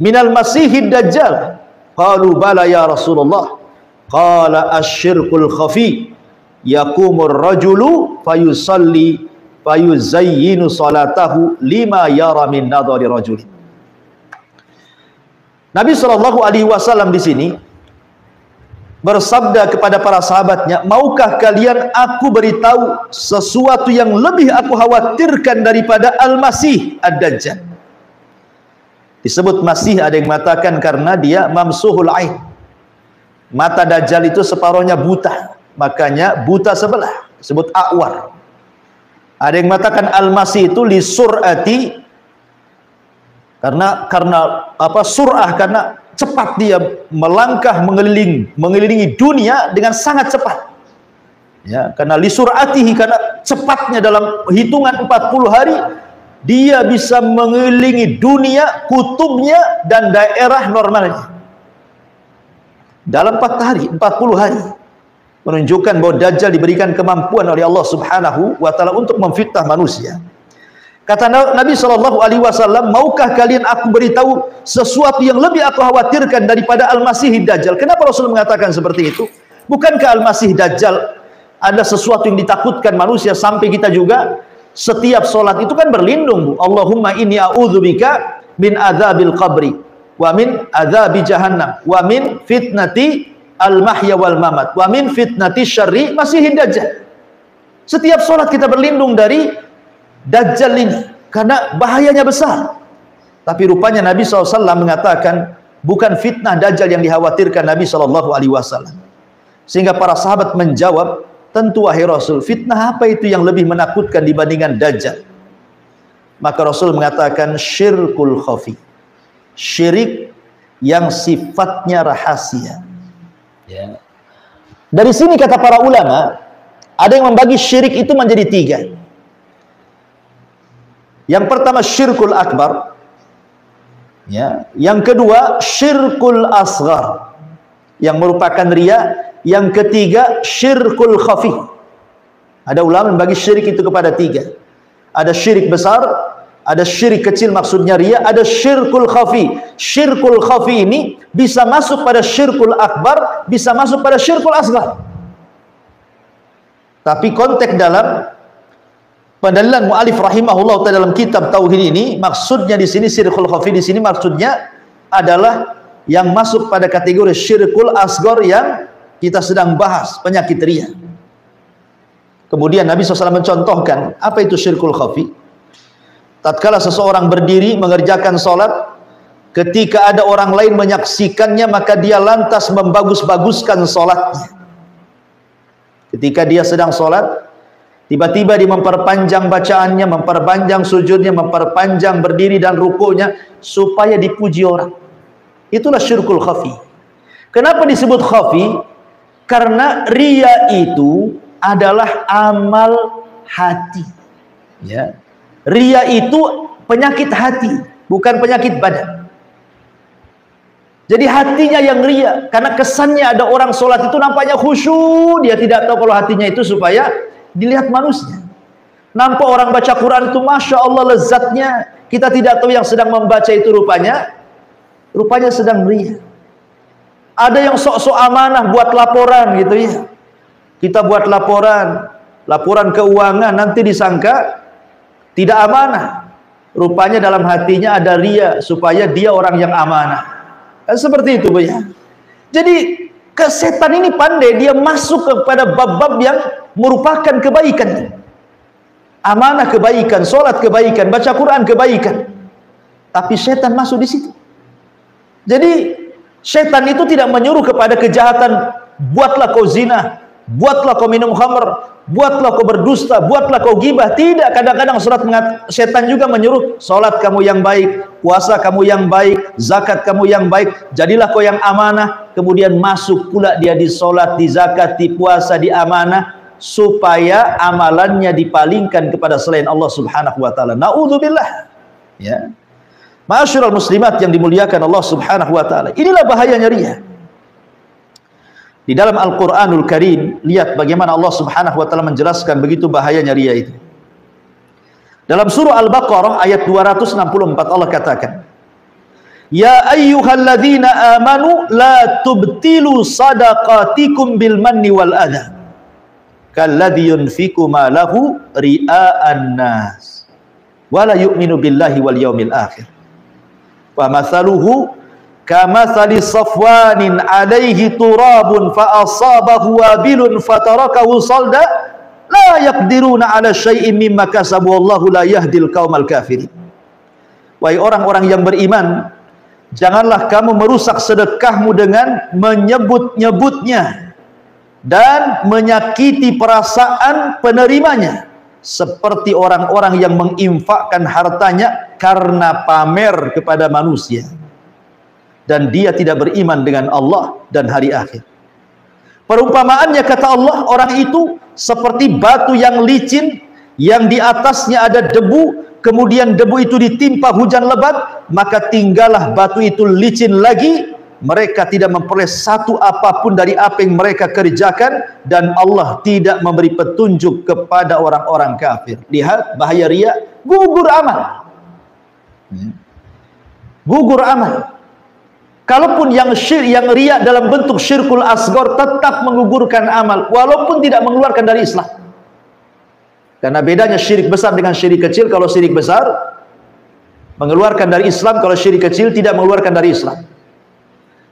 minal masihid dajjal. Qalu bala ya Rasulullah. Qala asyirkul khafi, yakumur rajulu fayusalli fayuzayyinu salatahu lima yara min nadhari rajul. Nabi SAW di sini bersabda kepada para sahabatnya, maukah kalian aku beritahu sesuatu yang lebih aku khawatirkan daripada Al-Masih Ad-Dajjal? Disebut Masih, ada yang mengatakan karena dia mamsuhul ain. Mata Dajjal itu separuhnya buta, makanya buta sebelah, disebut a'war. Ada yang mengatakan Al-Masih itu li sur'ati, karena apa, sur'ah, karena cepat dia melangkah mengelilingi dunia dengan sangat cepat. Ya, karena li sur'atihi, karena cepatnya dalam hitungan 40 hari dia bisa mengelilingi dunia, kutubnya dan daerah normalnya dalam 4 hari, 40 hari. Menunjukkan bahwa Dajjal diberikan kemampuan oleh Allah Subhanahu wa ta'ala untuk memfitnah manusia. Kata Nabi SAW, maukah kalian aku beritahu sesuatu yang lebih aku khawatirkan daripada Al-Masih Dajjal? Kenapa Rasul mengatakan seperti itu? Bukankah Al-Masih Dajjal ada sesuatu yang ditakutkan manusia sampai kita juga setiap sholat itu kan berlindung, Bu. Allahumma inni a'udzubika min adzabil qabri wa min adzabi jahannam wa min fitnati al-mahya wal mamat wa min fitnati syarri Masih Dajjal. Setiap sholat kita berlindung dari Dajjal ini, karena bahayanya besar. Tapi rupanya Nabi SAW mengatakan bukan fitnah Dajjal yang dikhawatirkan Nabi SAW. Sehingga para sahabat menjawab, tentu wahai Rasul, fitnah apa itu yang lebih menakutkan dibandingkan Dajjal? Maka Rasul mengatakan syirkul khafi, syirik yang sifatnya rahasia. Ya. Dari sini kata para ulama, ada yang membagi syirik itu menjadi 3. Yang pertama syirkul akbar, ya. Yang kedua syirkul asghar, yang merupakan riya. Yang ketiga syirkul khafi. Ada ulama membagi syirik itu kepada 3. Ada syirik besar, ada syirik kecil maksudnya riya, ada syirkul khafi. Syirkul khafi ini bisa masuk pada syirkul akbar, bisa masuk pada syirkul asghar. Tapi konteks dalam pendalilan mu'alif rahimahullah dalam kitab tauhid ini, maksudnya di sini syirkul khafi di sini maksudnya adalah yang masuk pada kategori syirkul asghar yang kita sedang bahas, penyakit riya. Kemudian Nabi SAW mencontohkan apa itu syirkul khafi. Tatkala seseorang berdiri mengerjakan sholat, ketika ada orang lain menyaksikannya, maka dia lantas membagus-baguskan sholatnya. Ketika dia sedang sholat, Tiba-tiba dia memperpanjang bacaannya, memperpanjang sujudnya, memperpanjang berdiri dan rukunya supaya dipuji orang. Itulah syirkul khafi. Kenapa disebut khafi? Karena riya itu adalah amal hati. Ya. Riya itu penyakit hati, bukan penyakit badan. Jadi hatinya yang riya, karena kesannya ada orang sholat itu nampaknya khusyuk, dia tidak tahu kalau hatinya itu supaya dilihat manusia. Nampak orang baca Quran itu Masya Allah lezatnya, kita tidak tahu yang sedang membaca itu rupanya sedang riya. Ada yang sok-sok amanah buat laporan gitu ya. Kita buat laporan keuangan, nanti disangka tidak amanah. Rupanya dalam hatinya ada riya supaya dia orang yang amanah. Seperti itu ya. Jadi setan ini pandai, dia masuk kepada bab-bab yang merupakan kebaikan. Amanah kebaikan, sholat kebaikan, baca Quran kebaikan. Tapi setan masuk di situ. Jadi setan itu tidak menyuruh kepada kejahatan, buatlah kau zina, buatlah kau minum khamr, buatlah kau berdusta, buatlah kau gibah. Tidak, kadang-kadang setan juga menyuruh sholat kamu yang baik, puasa kamu yang baik, zakat kamu yang baik, jadilah kau yang amanah. Kemudian masuk pula dia di sholat, di zakat, di puasa, di amanah, supaya amalannya dipalingkan kepada selain Allah subhanahu wa ta'ala. Na'udzubillah. Ya. Ma'asyiral muslimat yang dimuliakan Allah subhanahu wa ta'ala. Inilah bahayanya riya. Di dalam Al-Quranul Karim, lihat bagaimana Allah subhanahu wa ta'ala menjelaskan begitu bahayanya riya itu. Dalam surah Al-Baqarah ayat 264 Allah katakan, Ya ayyuhalladzina amanu la tubtilu sadaqatikum bil manni wal adha kalladzi yunfiqu malahu ria'an nas wa la yu'minu billahi wal yawmil akhir wa mathaluhu kamathali safwanin alaihi turabun fa asabahu wabilun fatarakahu salda la yaqdiruna ala syai'in mimma kasabu wallahu la yahdil qaumal kafirin. Wahai orang-orang yang beriman, janganlah kamu merusak sedekahmu dengan menyebut-nyebutnya dan menyakiti perasaan penerimanya, seperti orang-orang yang menginfakkan hartanya karena pamer kepada manusia dan dia tidak beriman dengan Allah dan hari akhir. Perumpamaannya kata Allah, orang itu seperti batu yang licin yang di atasnya ada debu, kemudian debu itu ditimpa hujan lebat, maka tinggallah batu itu licin lagi. Mereka tidak memperoleh satu apapun dari apa yang mereka kerjakan, dan Allah tidak memberi petunjuk kepada orang-orang kafir. Lihat bahaya riya, gugur amal. Gugur amal. Kalaupun yang riya dalam bentuk syirkul asghar tetap menggugurkan amal, walaupun tidak mengeluarkan dari Islam. Karena bedanya syirik besar dengan syirik kecil. Kalau syirik besar mengeluarkan dari Islam, kalau syirik kecil tidak mengeluarkan dari Islam.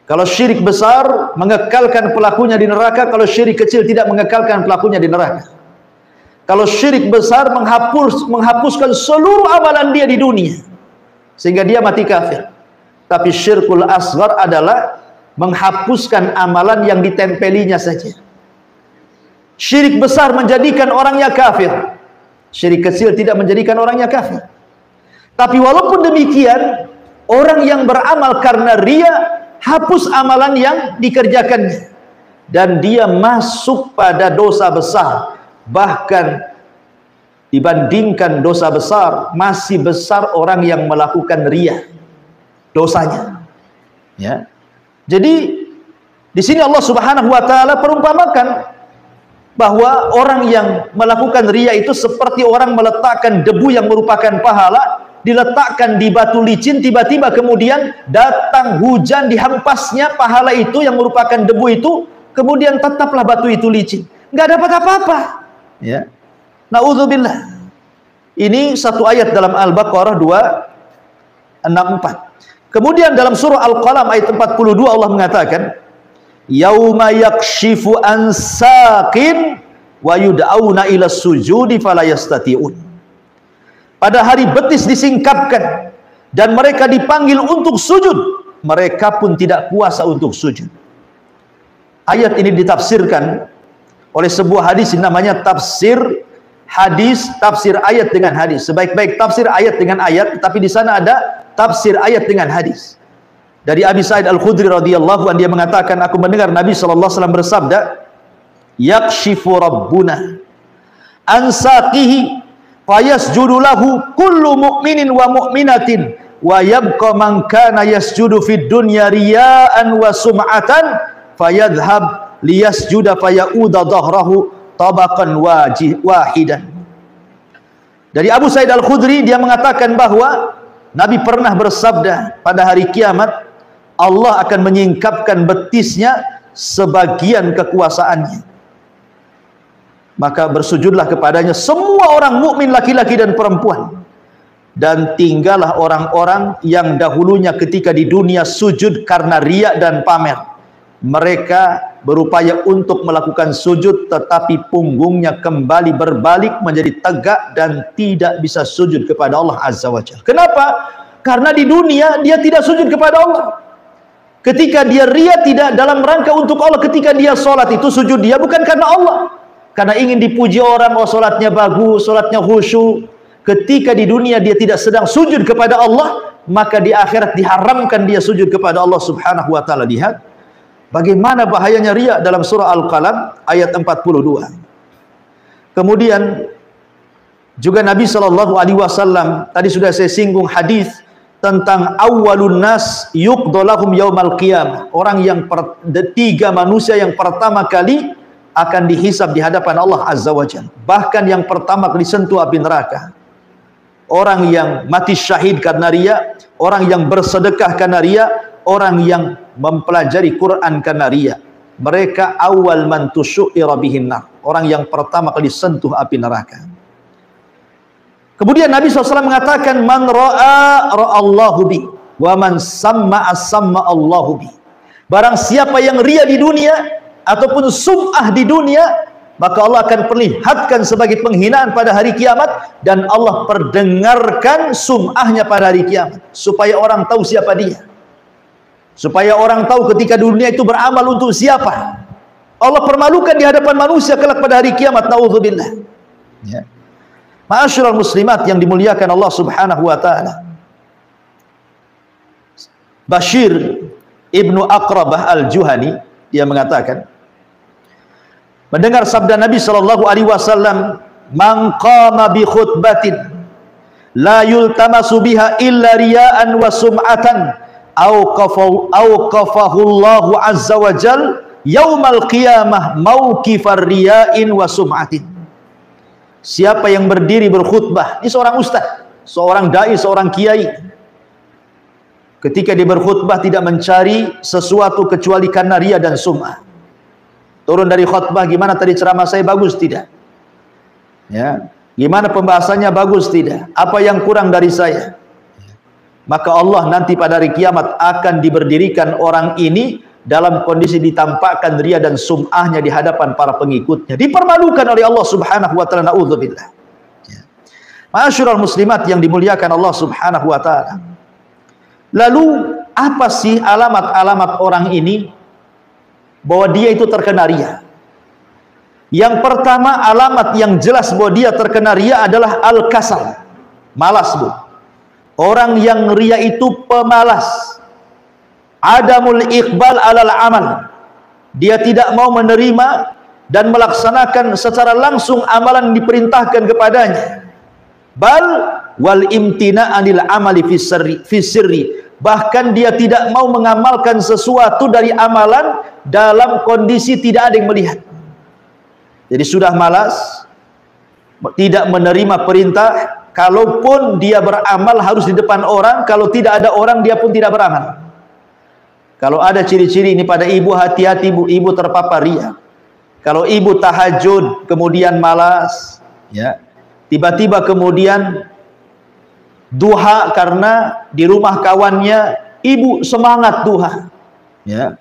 Kalau syirik besar mengekalkan pelakunya di neraka, kalau syirik kecil tidak mengekalkan pelakunya di neraka. Kalau syirik besar menghapuskan seluruh amalan dia di dunia sehingga dia mati kafir. Tapi syirkul asghar adalah menghapuskan amalan yang ditempelinya saja. Syirik besar menjadikan orangnya kafir, syirik kecil tidak menjadikan orangnya kafir. Tapi walaupun demikian, orang yang beramal karena riya hapus amalan yang dikerjakannya, dan dia masuk pada dosa besar. Bahkan dibandingkan dosa besar, masih besar orang yang melakukan riya dosanya. Ya. Jadi di sini Allah Subhanahu wa taala perumpamakan bahwa orang yang melakukan riya itu seperti orang meletakkan debu yang merupakan pahala, diletakkan di batu licin, tiba-tiba kemudian datang hujan, dihampasnya pahala itu yang merupakan debu itu, kemudian tetaplah batu itu licin, nggak dapat apa-apa. Ya. Na'udzubillah. Ini satu ayat dalam Al-Baqarah 264. Kemudian dalam surah Al-Qalam ayat 42 Allah mengatakan, Yauma yakshifu an saqin wa yud'auna ila sujudi fala yastati'un. Pada hari betis disingkapkan dan mereka dipanggil untuk sujud, mereka pun tidak kuasa untuk sujud. Ayat ini ditafsirkan oleh sebuah hadis namanya tafsir hadis, tafsir ayat dengan hadis. Sebaik-baik tafsir ayat dengan ayat, tapi di sana ada tafsir ayat dengan hadis. Dari Abi Sa'id Al-Khudri radhiyallahu anhu, dia mengatakan, aku mendengar Nabi sallallahu alaihi wasallam bersabda, yakshifu rabbuna an saqihi fayasjudu lahu kullu mu'minin wa mu'minatin wa yabqa man kana yasjudu fid dunya riya'an wa sum'atan fayadhhab liyasjuda fayauda dhahrahu tabaqan wahidan. Dari Abu Sa'id Al-Khudri, dia mengatakan bahwa Nabi pernah bersabda, pada hari kiamat Allah akan menyingkapkan betisnya sebagian kekuasaannya, maka bersujudlah kepadanya semua orang mukmin laki-laki dan perempuan, dan tinggallah orang-orang yang dahulunya ketika di dunia sujud karena riya dan pamer. Mereka berupaya untuk melakukan sujud, tetapi punggungnya kembali berbalik menjadi tegak dan tidak bisa sujud kepada Allah Azza wa Jalla. Kenapa? Karena di dunia dia tidak sujud kepada Allah. Ketika dia riya tidak dalam rangka untuk Allah, ketika dia sholat itu sujud dia bukan karena Allah, karena ingin dipuji orang, oh sholatnya bagus, sholatnya khusyuk. Ketika di dunia dia tidak sedang sujud kepada Allah, maka di akhirat diharamkan dia sujud kepada Allah Subhanahu wa taala. Lihat bagaimana bahayanya riya dalam surah Al-Qalam ayat 42. Kemudian juga Nabi sallallahu alaihi wasallam, tadi sudah saya singgung hadis tentang awwalun nas yuqdalahum yaumal qiyamah. Orang yang tiga manusia yang pertama kali akan dihisab di hadapan Allah Azza wa Jalla. Bahkan yang pertama kali disentuh api neraka, orang yang mati syahid karena riya, orang yang bersedekah karena riya, orang yang mempelajari Quran karena riya. Mereka awal man tusyu'ira bihin nar, orang yang pertama kali disentuh api neraka. Kemudian Nabi SAW mengatakan, man ra'a ra'allahu bi, wa man samma'a samma'allahu bi. Barang siapa yang riya di dunia ataupun sum'ah di dunia, maka Allah akan perlihatkan sebagai penghinaan pada hari kiamat, dan Allah perdengarkan sum'ahnya pada hari kiamat, supaya orang tahu siapa dia, supaya orang tahu ketika dunia itu beramal untuk siapa. Allah permalukan di hadapan manusia kelak pada hari kiamat. Naudzubillah. Ya. Ma'asyiral muslimat yang dimuliakan Allah Subhanahu wa taala. Bashir Ibnu Aqrabah Al-Juhani, dia mengatakan, mendengar sabda Nabi sallallahu alaihi wasallam, man qama bi khutbatin la yultamasu biha illa riya'an wa sum'atan auqafahu Allahu azza wa jal yaumal qiyamah mauqifar riya'in wa sum'atin. Siapa yang berdiri berkhutbah, ini seorang ustaz, seorang dai, seorang kiai, ketika dia berkhutbah tidak mencari sesuatu kecuali karena riya dan sum'ah. Turun dari khutbah, gimana tadi ceramah saya, bagus tidak? Ya, gimana pembahasannya, bagus tidak? Apa yang kurang dari saya? Maka Allah nanti pada hari kiamat akan diberdirikan orang ini dalam kondisi ditampakkan riya dan sum'ahnya di hadapan para pengikutnya, dipermalukan oleh Allah Subhanahu wa taala. Naudzubillah. Ya. Ma'asyiral muslimat yang dimuliakan Allah Subhanahu wa taala. Lalu apa sih alamat-alamat orang ini bahwa dia itu terkena riya? Yang pertama, alamat yang jelas bahwa dia terkena riya adalah al-kasal, malas, Bu. Orang yang riya itu pemalas. Adamul iqbal alal amal, dia tidak mau menerima dan melaksanakan secara langsung amalan yang diperintahkan kepadanya. Bal wal imtina anil amali fi sirri, bahkan dia tidak mau mengamalkan sesuatu dari amalan dalam kondisi tidak ada yang melihat. Jadi sudah malas, tidak menerima perintah. Kalaupun dia beramal harus di depan orang, kalau tidak ada orang dia pun tidak beramal. Kalau ada ciri-ciri ini pada ibu, hati-hati Bu, ibu terpapar riya. Kalau ibu tahajud kemudian malas, ya, tiba-tiba kemudian duha karena di rumah kawannya, ibu semangat duha, ya,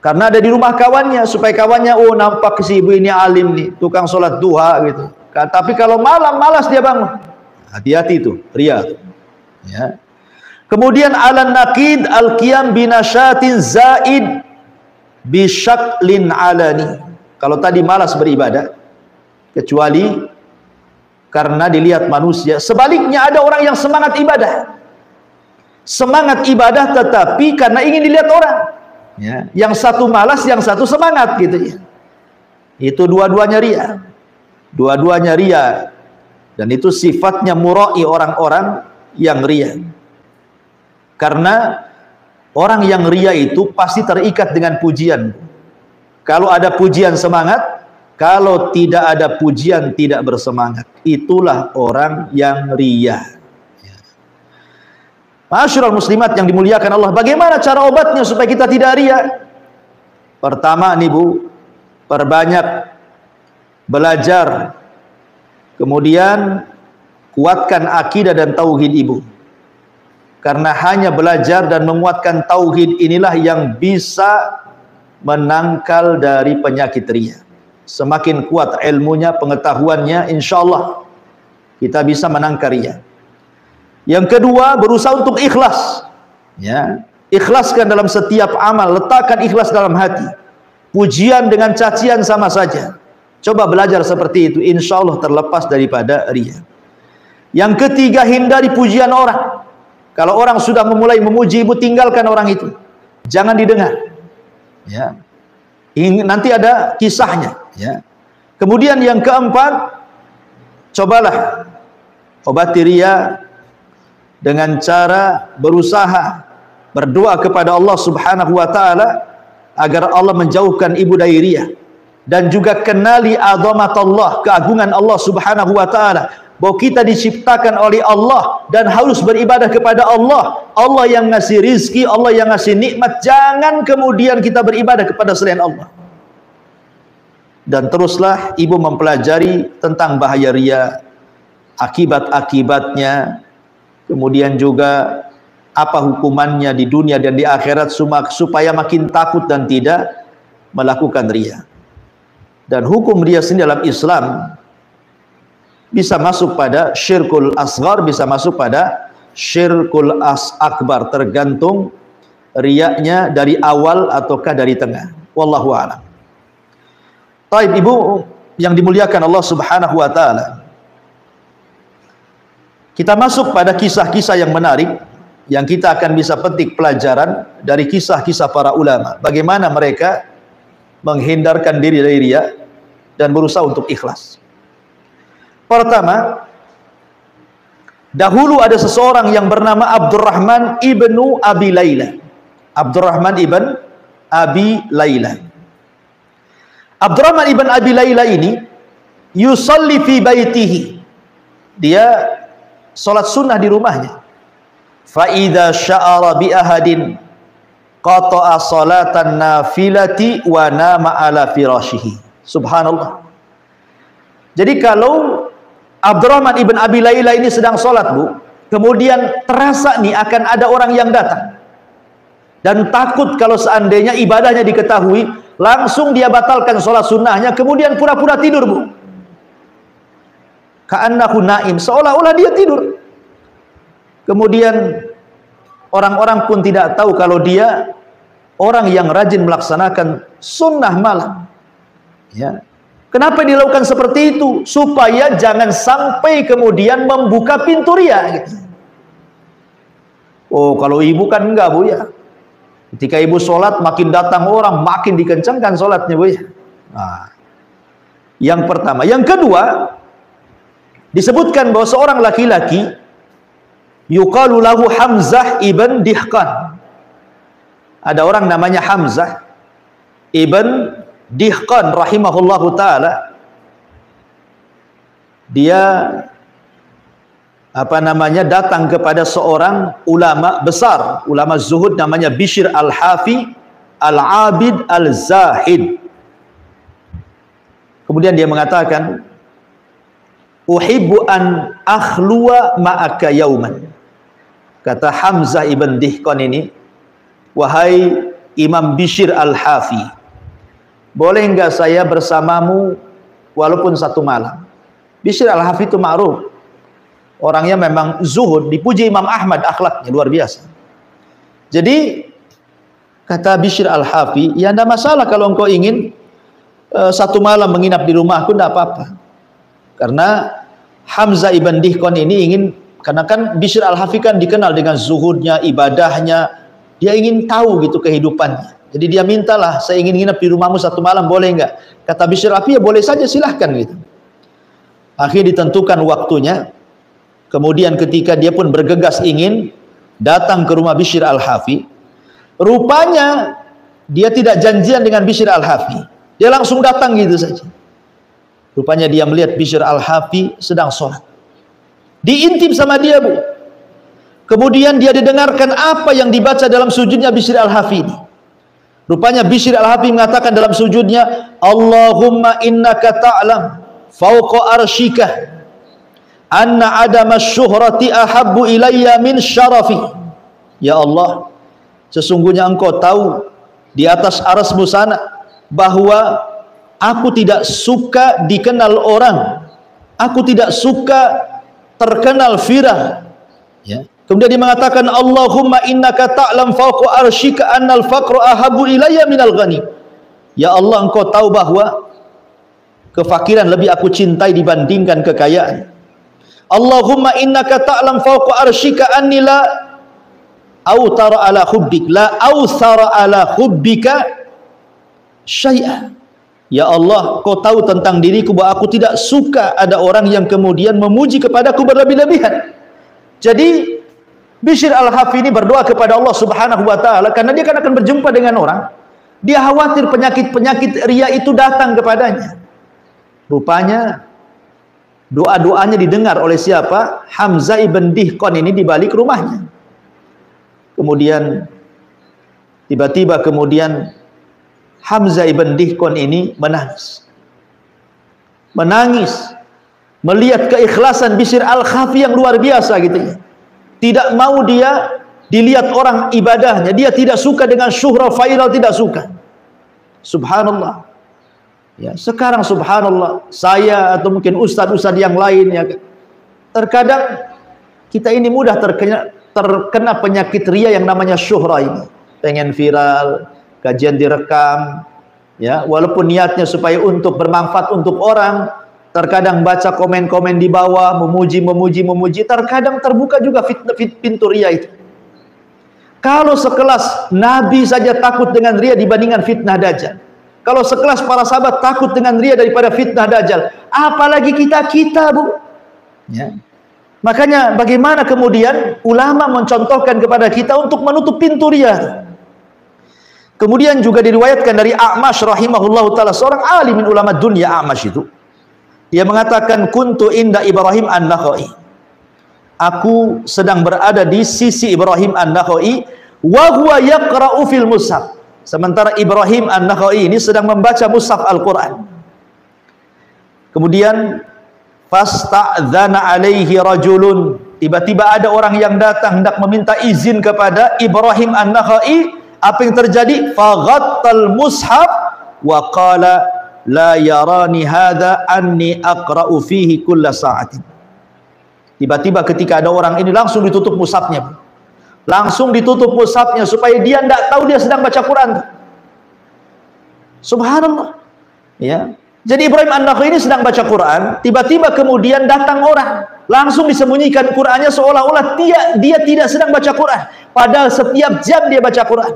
karena ada di rumah kawannya, supaya kawannya, oh nampak si ibu ini alim nih, tukang sholat duha gitu. Tapi kalau malam malas dia bangun, hati-hati itu riya, ya. Kemudian alan naqid al-qiyam binasyatin zaid bisyaklin alani. Kalau tadi malas beribadah, kecuali karena dilihat manusia. Sebaliknya ada orang yang semangat ibadah. Semangat ibadah tetapi karena ingin dilihat orang. Ya, yang satu malas, yang satu semangat gitu ya. Itu dua-duanya ria. Dua-duanya ria. Dan itu sifatnya murai, orang-orang yang ria. Karena orang yang ria itu pasti terikat dengan pujian. Kalau ada pujian semangat, kalau tidak ada pujian tidak bersemangat. Itulah orang yang ria. Ma'asyiral muslimat yang dimuliakan Allah, bagaimana cara obatnya supaya kita tidak ria? Pertama nih Bu, perbanyak belajar. Kemudian kuatkan akidah dan tauhid Ibu. Karena hanya belajar dan menguatkan tauhid inilah yang bisa menangkal dari penyakit ria. Semakin kuat ilmunya, pengetahuannya, insya Allah kita bisa menangkal ria. Yang kedua, berusaha untuk ikhlas. Ya, ikhlaskan dalam setiap amal, letakkan ikhlas dalam hati. Pujian dengan cacian sama saja. Coba belajar seperti itu, insya Allah terlepas daripada ria. Yang ketiga, hindari pujian orang. Kalau orang sudah memulai memuji Ibu, tinggalkan orang itu. Jangan didengar. Ya. Nanti ada kisahnya. Ya. Kemudian yang keempat, cobalah obati ria dengan cara berusaha berdoa kepada Allah Subhanahu wa taala agar Allah menjauhkan Ibu dari ria, dan juga kenali azamatullah, keagungan Allah Subhanahu wa taala, bahwa kita diciptakan oleh Allah dan harus beribadah kepada Allah. Allah yang ngasih rizki, Allah yang ngasih nikmat. Jangan kemudian kita beribadah kepada selain Allah. Dan teruslah Ibu mempelajari tentang bahaya ria, akibat-akibatnya, kemudian juga apa hukumannya di dunia dan di akhirat, supaya makin takut dan tidak melakukan ria. Dan hukum ria sendiri dalam Islam bisa masuk pada syirkul asghar, bisa masuk pada syirkul akbar, tergantung riaknya dari awal ataukah dari tengah. Wallahu a'lam. Taib Ibu yang dimuliakan Allah Subhanahu wa taala, kita masuk pada kisah-kisah yang menarik yang kita akan bisa petik pelajaran dari kisah-kisah para ulama, bagaimana mereka menghindarkan diri dari riya dan berusaha untuk ikhlas. Pertama, dahulu ada seseorang yang bernama Abdurrahman ibnu Abi Layla. Abdurrahman ibn Abi Layla. Abdurrahman ibn Abi Layla ini yusalli fi baitihi. Dia salat sunnah di rumahnya. Fa idza sya'ara bi ahadin qata'a salatan nafilati wa nama ala firashihi. Subhanallah. Jadi kalau Abdurrahman ibn Abi Layla ini sedang sholat Bu, kemudian terasa nih akan ada orang yang datang, dan takut kalau seandainya ibadahnya diketahui, langsung dia batalkan sholat sunnahnya, kemudian pura-pura tidur Bu. Ka'annahu naim, seolah-olah dia tidur. Kemudian orang-orang pun tidak tahu kalau dia orang yang rajin melaksanakan sunnah malam. Ya. Kenapa dilakukan seperti itu? Supaya jangan sampai kemudian membuka pintu ria gitu. Oh, kalau ibu kan enggak Bu ya. Ketika ibu sholat makin datang orang, makin dikencangkan sholatnya Bu ya. Nah, yang pertama. Yang kedua, disebutkan bahwa seorang laki-laki yuqalu lahu Hamzah ibn Dihqan. Ada orang namanya Hamzah ibn Dihqan rahimahullahu ta'ala. Dia datang kepada seorang ulama besar, ulama zuhud namanya Bishr al-Hafi al-Abid al-Zahid. Kemudian dia mengatakan, uhibbu an akhluwa ma'aka yauman. Kata Hamzah ibn Dihqan ini, wahai Imam Bishr al-Hafi, boleh enggak saya bersamamu walaupun satu malam? Bishr al-Hafi itu ma'ruf, orangnya memang zuhud, dipuji Imam Ahmad akhlaknya luar biasa. Jadi kata Bishr al-Hafi, ya enggak masalah kalau engkau ingin satu malam menginap di rumahku, enggak apa-apa. Karena Hamzah ibn Dihqan ini ingin, karena kan Bishr al-Hafi kan dikenal dengan zuhudnya, ibadahnya, dia ingin tahu gitu kehidupannya. Jadi dia mintalah, saya ingin nginep di rumahmu 1 malam, boleh enggak? Kata Bishr al-Hafi, ya boleh saja, silahkan gitu. Akhirnya ditentukan waktunya. Kemudian ketika dia pun bergegas ingin datang ke rumah Bishr al-Hafi, rupanya dia tidak janjian dengan Bishr al-Hafi. Dia langsung datang gitu saja. Rupanya dia melihat Bishr al-Hafi sedang sholat. Diintip sama dia, Bu. Kemudian dia didengarkan apa yang dibaca dalam sujudnya Bishr al-Hafi ini. Rupanya Bishr al-Hafi mengatakan dalam sujudnya, Allahumma innaka ta'lam fauqa arsyika anna adama syuhrati ahabbu ilayya min syarafi. Ya Allah, sesungguhnya engkau tahu di atas arasmu sana bahwa aku tidak suka dikenal orang, aku tidak suka terkenal viral, ya. Kemudian dia mengatakan, Allahumma innaka ta'lam fawqa arsyika annal faqru ahabbu ilayya minal ghani. Ya Allah, engkau tahu bahwa kefakiran lebih aku cintai dibandingkan kekayaan. Allahumma innaka ta'lam fawqa arsyika anni la awtara ala hubbik, la awthara ala hubbika syai'a. Ya Allah, kau tahu tentang diriku bahwa aku tidak suka ada orang yang kemudian memuji kepadaku berlebih-lebihan. Jadi Bishr al-Hafi ini berdoa kepada Allah Subhanahu wa taala karena dia akan berjumpa dengan orang. Dia khawatir penyakit-penyakit riya itu datang kepadanya. Rupanya doa-doanya didengar oleh siapa? Hamzah ibn Dihqan ini di balik rumahnya. Kemudian tiba-tiba Hamzah ibn Dihqan ini menangis melihat keikhlasan Bishr al-Hafi yang luar biasa gitu ya. Tidak mau dia dilihat orang ibadahnya, dia tidak suka dengan syuhrah viral, tidak suka. Subhanallah. Ya, sekarang subhanallah, saya atau mungkin ustadz-ustadz yang lain ya, terkadang kita ini mudah terkena penyakit ria yang namanya syuhrah ini. Pengen viral, kajian direkam, ya, walaupun niatnya supaya untuk bermanfaat untuk orang, terkadang baca komen-komen di bawah, memuji, terkadang terbuka juga pintu ria itu. Kalau sekelas Nabi saja takut dengan ria dibandingkan fitnah Dajjal. Kalau sekelas para sahabat takut dengan ria daripada fitnah Dajjal, apalagi kita, Bu. Ya. Makanya bagaimana kemudian ulama mencontohkan kepada kita untuk menutup pintu ria. Kemudian juga diriwayatkan dari A'mash rahimahullahu taala, seorang alim ulama dunia. A'mash itu dia mengatakan, kuntu inda Ibrahim an-Nakhai. Aku sedang berada di sisi Ibrahim an-Nakhai, wa huwa yaqra'u fil mushaf. Sementara Ibrahim an-Nakhai ini sedang membaca mushaf Al-Qur'an. Kemudian fasta'dzana alaihi rajulun. Tiba-tiba ada orang yang datang hendak meminta izin kepada Ibrahim an-Nakhai. Apa yang terjadi? Faghattal mushaf wa qala la yarani hadha anni aqra'u fihi kulla sa'atin. Tiba-tiba ketika ada orang ini langsung ditutup mushafnya. Langsung ditutup mushafnya supaya dia tidak tahu dia sedang baca Quran. Subhanallah. Ya. Jadi Ibrahim an-Nakhai ini sedang baca Quran, tiba-tiba kemudian datang orang, langsung disembunyikan Qurannya seolah-olah dia tidak sedang baca Quran. Padahal setiap jam dia baca Quran.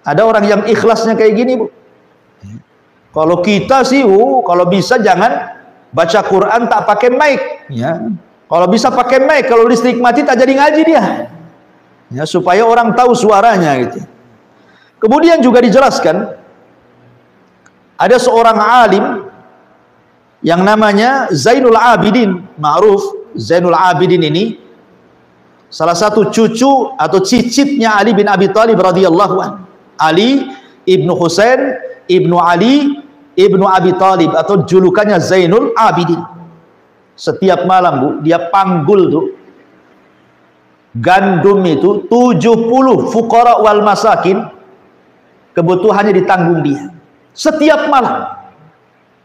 Ada orang yang ikhlasnya kayak gini, Bu. Kalau kita sih, kalau bisa jangan baca Quran tak pakai mic, ya. Kalau bisa pakai mic, kalau listrik mati tak jadi ngaji dia. Ya, supaya orang tahu suaranya gitu. Kemudian juga dijelaskan ada seorang alim yang namanya Zainul Abidin, ma'ruf. Zainul Abidin ini salah satu cucu atau cicitnya Ali bin Abi Thalib radhiyallahu anhu. Ali ibnu Husain ibnu Ali ibnu Abi Thalib, atau julukannya Zainul Abidin. Setiap malam, Bu, dia panggul tuh gandum itu 70 fuqara wal masakin, kebutuhannya ditanggung dia setiap malam.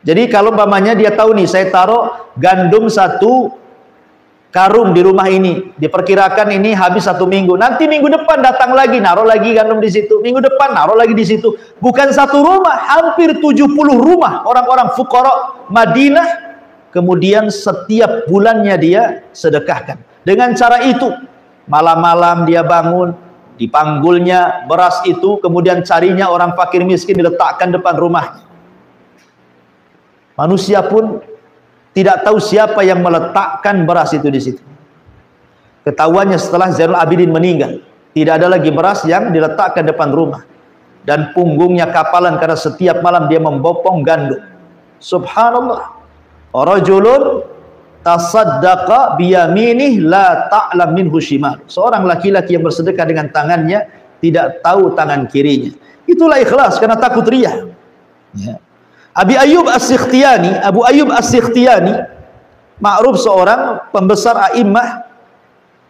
Jadi kalau umpamanya dia tahu nih, saya taruh gandum 1 karung di rumah ini, diperkirakan ini habis 1 minggu, nanti minggu depan datang lagi, naruh lagi gandum di situ, minggu depan naruh lagi di situ. Bukan 1 rumah, hampir 70 rumah orang-orang fuqara Madinah kemudian setiap bulannya dia sedekahkan. Dengan cara itu, malam-malam dia bangun, dipanggulnya beras itu, kemudian carinya orang fakir miskin diletakkan depan rumahnya. Manusia pun tidak tahu siapa yang meletakkan beras itu di situ. Ketahuannya setelah Zainul Abidin meninggal, tidak ada lagi beras yang diletakkan depan rumah. Dan punggungnya kapalan karena setiap malam dia membopong gandum. Subhanallah. Rajulun tasaddaqa biyaminih la ta'lam minhu shimal. Seorang laki-laki yang bersedekah dengan tangannya, tidak tahu tangan kirinya. Itulah ikhlas, karena takut riya. Ya. Abu Ayyub As-Sikhtiyani, ma'ruf seorang pembesar a'immah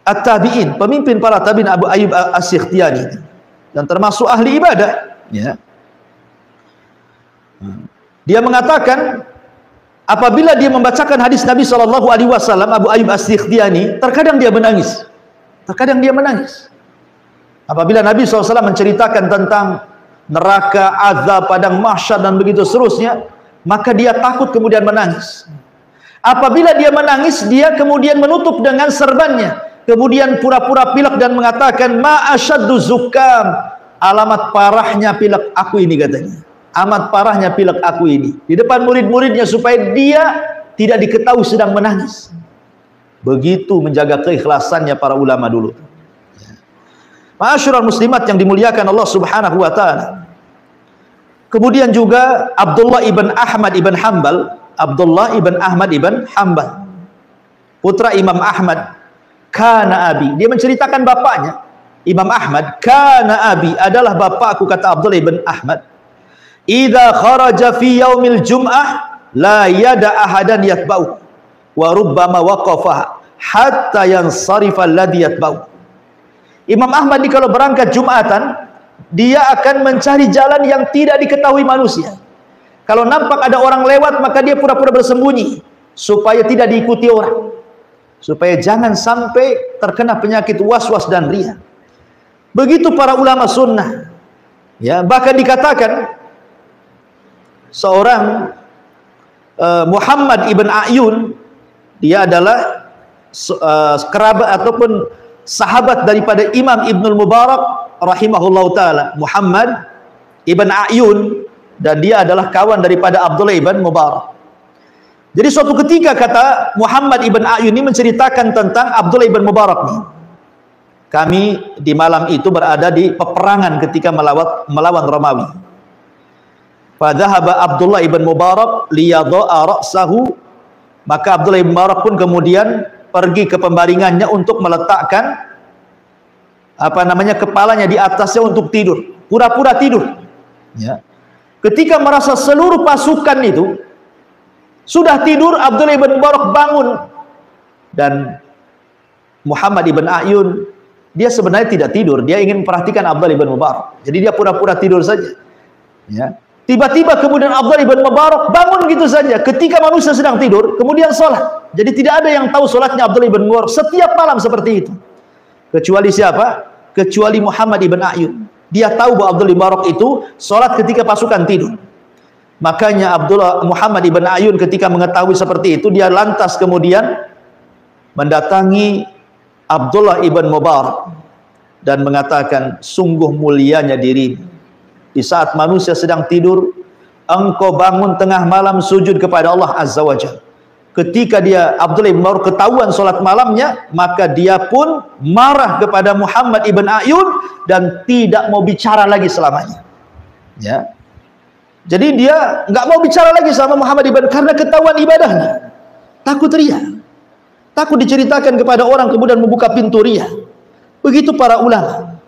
at-tabi'in, pemimpin para tabi'in. Abu Ayyub As-Sikhtiyani, dan termasuk ahli ibadah. Ya. Dia mengatakan, apabila dia membacakan hadis Nabi SAW, Abu Ayyub As-Sikhtiyani, terkadang dia menangis. Terkadang dia menangis. Apabila Nabi SAW menceritakan tentang neraka, azab, padang mahsyar dan begitu seterusnya, maka dia takut kemudian menangis. Apabila dia menangis, dia kemudian menutup dengan serbannya, kemudian pura-pura pilek dan mengatakan, ma asyaddu zukam, alamat parahnya pilek aku ini, katanya. Amat parahnya pilek aku ini, di depan murid-muridnya, supaya dia tidak diketahui sedang menangis. Begitu menjaga keikhlasannya para ulama dulu. Ma'asyiral muslimat yang dimuliakan Allah Subhanahu wa taala. Kemudian juga Abdullah ibn Ahmad ibn Hanbal, putra Imam Ahmad, kana abi, dia menceritakan bapaknya Imam Ahmad, kana abi, adalah bapakku, kata Abdullah ibn Ahmad, idza kharaja fi yaumil jum'ah la yada ahadan yatba'u wa rubbama waqafa hatta yansarifa alladhi yatba'u. Imam Ahmad ini kalau berangkat Jumatan, dia akan mencari jalan yang tidak diketahui manusia. Kalau nampak ada orang lewat, maka dia pura-pura bersembunyi supaya tidak diikuti orang, supaya jangan sampai terkena penyakit was-was dan riya. Begitu para ulama sunnah. Ya, bahkan dikatakan seorang Muhammad ibn A'yun, dia adalah kerabat ataupun sahabat daripada Imam Ibnul Mubarak rahimahullahu taala, Muhammad ibn A'yun, dan dia adalah kawan daripada Abdullah ibn Mubarak. Jadi suatu ketika, kata Muhammad ibn A'yun ini menceritakan tentang Abdullah ibn Mubarak nih, kami di malam itu berada di peperangan ketika melawan Romawi. Fadhahaba Abdullah ibn Mubarak liyadha'a ra'sahu, maka Abdullah ibn Mubarak pun kemudian pergi ke pembaringannya untuk meletakkan kepalanya di atasnya untuk tidur, pura-pura tidur. Ya. Ketika merasa seluruh pasukan itu sudah tidur, Abdullah ibn Mubarak bangun, dan Muhammad ibn A'yun, dia sebenarnya tidak tidur, dia ingin memperhatikan Abdullah ibn Mubarak, jadi dia pura-pura tidur saja. Ya. Tiba-tiba kemudian Abdullah ibn Mubarak bangun gitu saja ketika manusia sedang tidur, kemudian sholat. Jadi tidak ada yang tahu sholatnya Abdullah ibn Mubarak setiap malam seperti itu, kecuali siapa? Kecuali Muhammad ibn A'yun. Dia tahu bahwa Abdullah ibn Mubarak itu sholat ketika pasukan tidur. Makanya Muhammad ibn A'yun ketika mengetahui seperti itu, dia lantas kemudian mendatangi Abdullah ibn Mubarak dan mengatakan, sungguh mulianya dirimu, di saat manusia sedang tidur, engkau bangun tengah malam sujud kepada Allah Azza wa Jalla. Ketika Abdullah ibn Mubarak ketahuan sholat malamnya, maka dia pun marah kepada Muhammad ibn A'yun dan tidak mau bicara lagi selamanya. Ya. Jadi dia nggak mau bicara lagi sama Muhammad ibn, karena ketahuan ibadahnya, takut riya, takut diceritakan kepada orang kemudian membuka pintu riya. Begitu para ulama.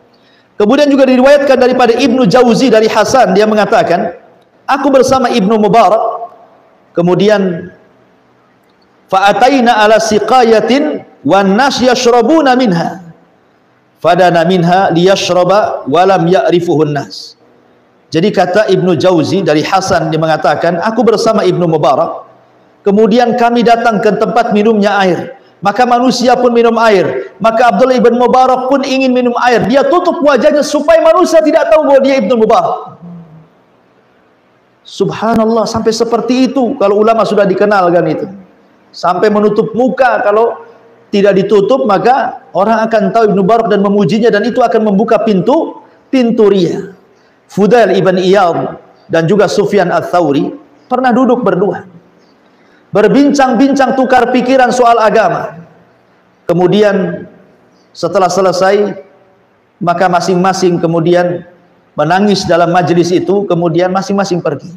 Kemudian juga diriwayatkan daripada Ibnu Jauzi dari Hasan, dia mengatakan, aku bersama Ibnu Mubarak, kemudian fa'ataina ala siqayatin wan nas yashrabuna minha fadana minha liyashraba wa lam ya'rifuhun nas. Jadi kata Ibnu Jauzi dari Hasan, dia mengatakan, aku bersama Ibnu Mubarak, kemudian kami datang ke tempat minumnya air, maka manusia pun minum air, maka Abdullah ibn Mubarak pun ingin minum air, dia tutup wajahnya supaya manusia tidak tahu bahwa dia Ibnu Mubarak. Subhanallah, sampai seperti itu kalau ulama sudah dikenalkan itu. sampai menutup muka. Kalau tidak ditutup maka orang akan tahu Ibnu Barak dan memujinya, dan itu akan membuka pintu riya. Fudail ibn Iyad dan juga Sufyan Ats-Tsauri pernah duduk berdua, berbincang-bincang, tukar pikiran soal agama. Kemudian setelah selesai, maka masing-masing kemudian menangis dalam majelis itu, kemudian masing-masing pergi.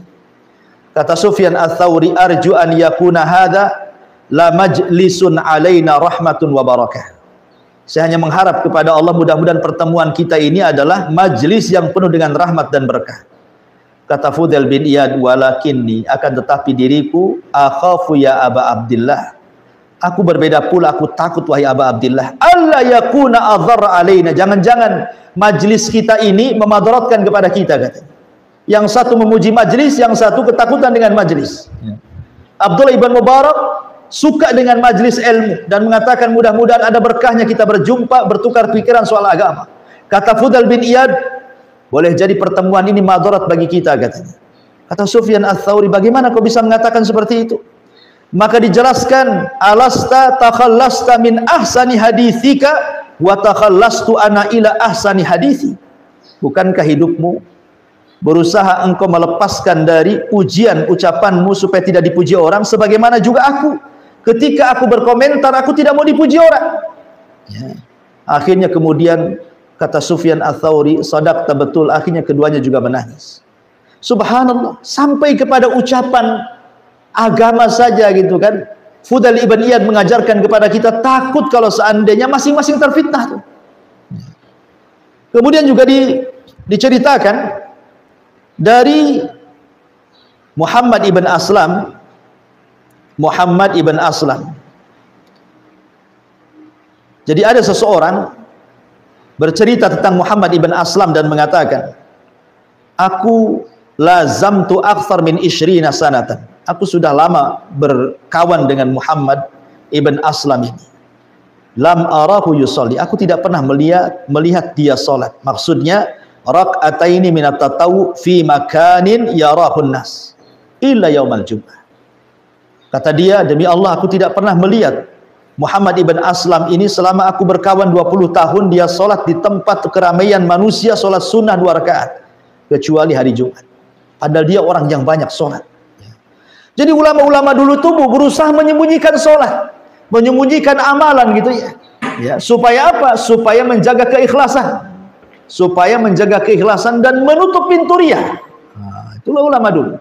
Kata Sufyan Ats-Tsauri, arju an yakuna hadza la majlisun alaina rahmatun wa barakah. Saya hanya mengharap kepada Allah, mudah-mudahan pertemuan kita ini adalah majelis yang penuh dengan rahmat dan berkah. Kata Fudail bin Iyad, walakinni, akan tetapi diriku, akhafu ya Aba Abdillah, aku berbeda pula, aku takut wahai Aba Abdillah, alla yakuna adhar alaina, jangan-jangan majelis kita ini memadaratkan kepada kita, katanya. Yang satu memuji majelis, yang satu ketakutan dengan majelis. Abdullah ibn Mubarak suka dengan majelis ilmu dan mengatakan mudah-mudahan ada berkahnya kita berjumpa, bertukar pikiran soal agama. Kata Fudail bin Iyad, boleh jadi pertemuan ini madarat bagi kita, katanya. Kata Sufyan Ats-Tsauri, bagaimana kau bisa mengatakan seperti itu? Maka dijelaskan, alasta takhallasta min ahsani hadithika wa takhallastu ana ila ahsani hadithi. Bukankah hidupmu berusaha engkau melepaskan dari pujian ucapanmu supaya tidak dipuji orang, sebagaimana juga aku, ketika aku berkomentar aku tidak mau dipuji orang. Akhirnya kemudian kata Sufyan Ats-Tsauri, sadaqta, betul. Akhirnya keduanya juga menangis. Subhanallah, sampai kepada ucapan agama saja gitu kan. Fudail ibn Iyad mengajarkan kepada kita takut kalau seandainya masing-masing terfitnah tuh. Kemudian juga diceritakan dari Muhammad ibn Aslam. Jadi ada seseorang bercerita tentang Muhammad ibn Aslam dan mengatakan, aku lazamtu akthar min 20 sanatan. Aku sudah lama berkawan dengan Muhammad ibn Aslam ini. Lam arahu yusalli. Aku tidak pernah melihat dia salat. Maksudnya rak'ataini minat tatawu fi makanin yarahun nas illa yaumal jum'ah. Kata dia, demi Allah aku tidak pernah melihat Muhammad ibn Aslam ini selama aku berkawan 20 tahun dia salat di tempat keramaian manusia, salat sunnah 2 rakaat, kecuali hari Jumat. Padahal dia orang yang banyak salat. Jadi ulama-ulama dulu tuh berusaha menyembunyikan salat, menyembunyikan amalan gitu ya. Supaya apa? Supaya menjaga keikhlasan. Supaya menjaga keikhlasan dan menutup pintu riya. Itulah ulama dulu.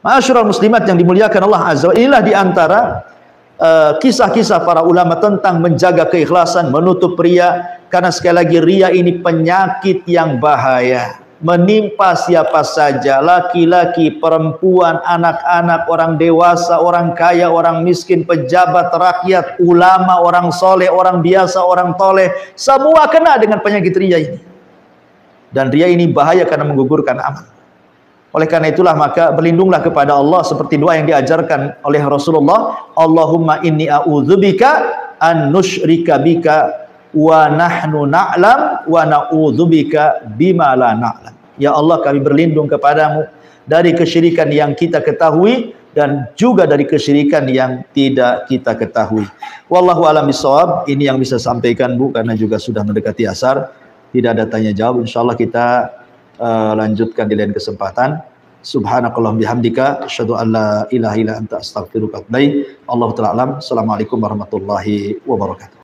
Ma'asyiral muslimat yang dimuliakan Allah Azza wa Jalla, inilah diantara kisah-kisah para ulama tentang menjaga keikhlasan, menutup riya. Karena sekali lagi riya ini penyakit yang bahaya, menimpa siapa saja, laki-laki, perempuan, anak-anak, orang dewasa, orang kaya, orang miskin, pejabat, rakyat, ulama, orang soleh, orang biasa, orang toleh, semua kena dengan penyakit riya ini. Dan riya ini bahaya karena menggugurkan amal. Oleh karena itulah maka berlindunglah kepada Allah seperti doa yang diajarkan oleh Rasulullah, Allahumma inni a'udzubika an nusyrika bika wa nahnu na'lam wa na'udzubika bima la na'lam. Ya Allah, kami berlindung kepadamu dari kesyirikan yang kita ketahui dan juga dari kesyirikan yang tidak kita ketahui. Wallahu a'lam bishawab. Ini yang bisa sampaikan Bu, karena juga sudah mendekati asar, tidak ada tanya jawab. Insyaallah kita lanjutkan di lain kesempatan. Subhanakallahumma bihamdika asyhadu an la ilaha illa anta astaghfiruka wa atubu ilaik. Allahu ta'ala alam. Assalamualaikum warahmatullahi wabarakatuh.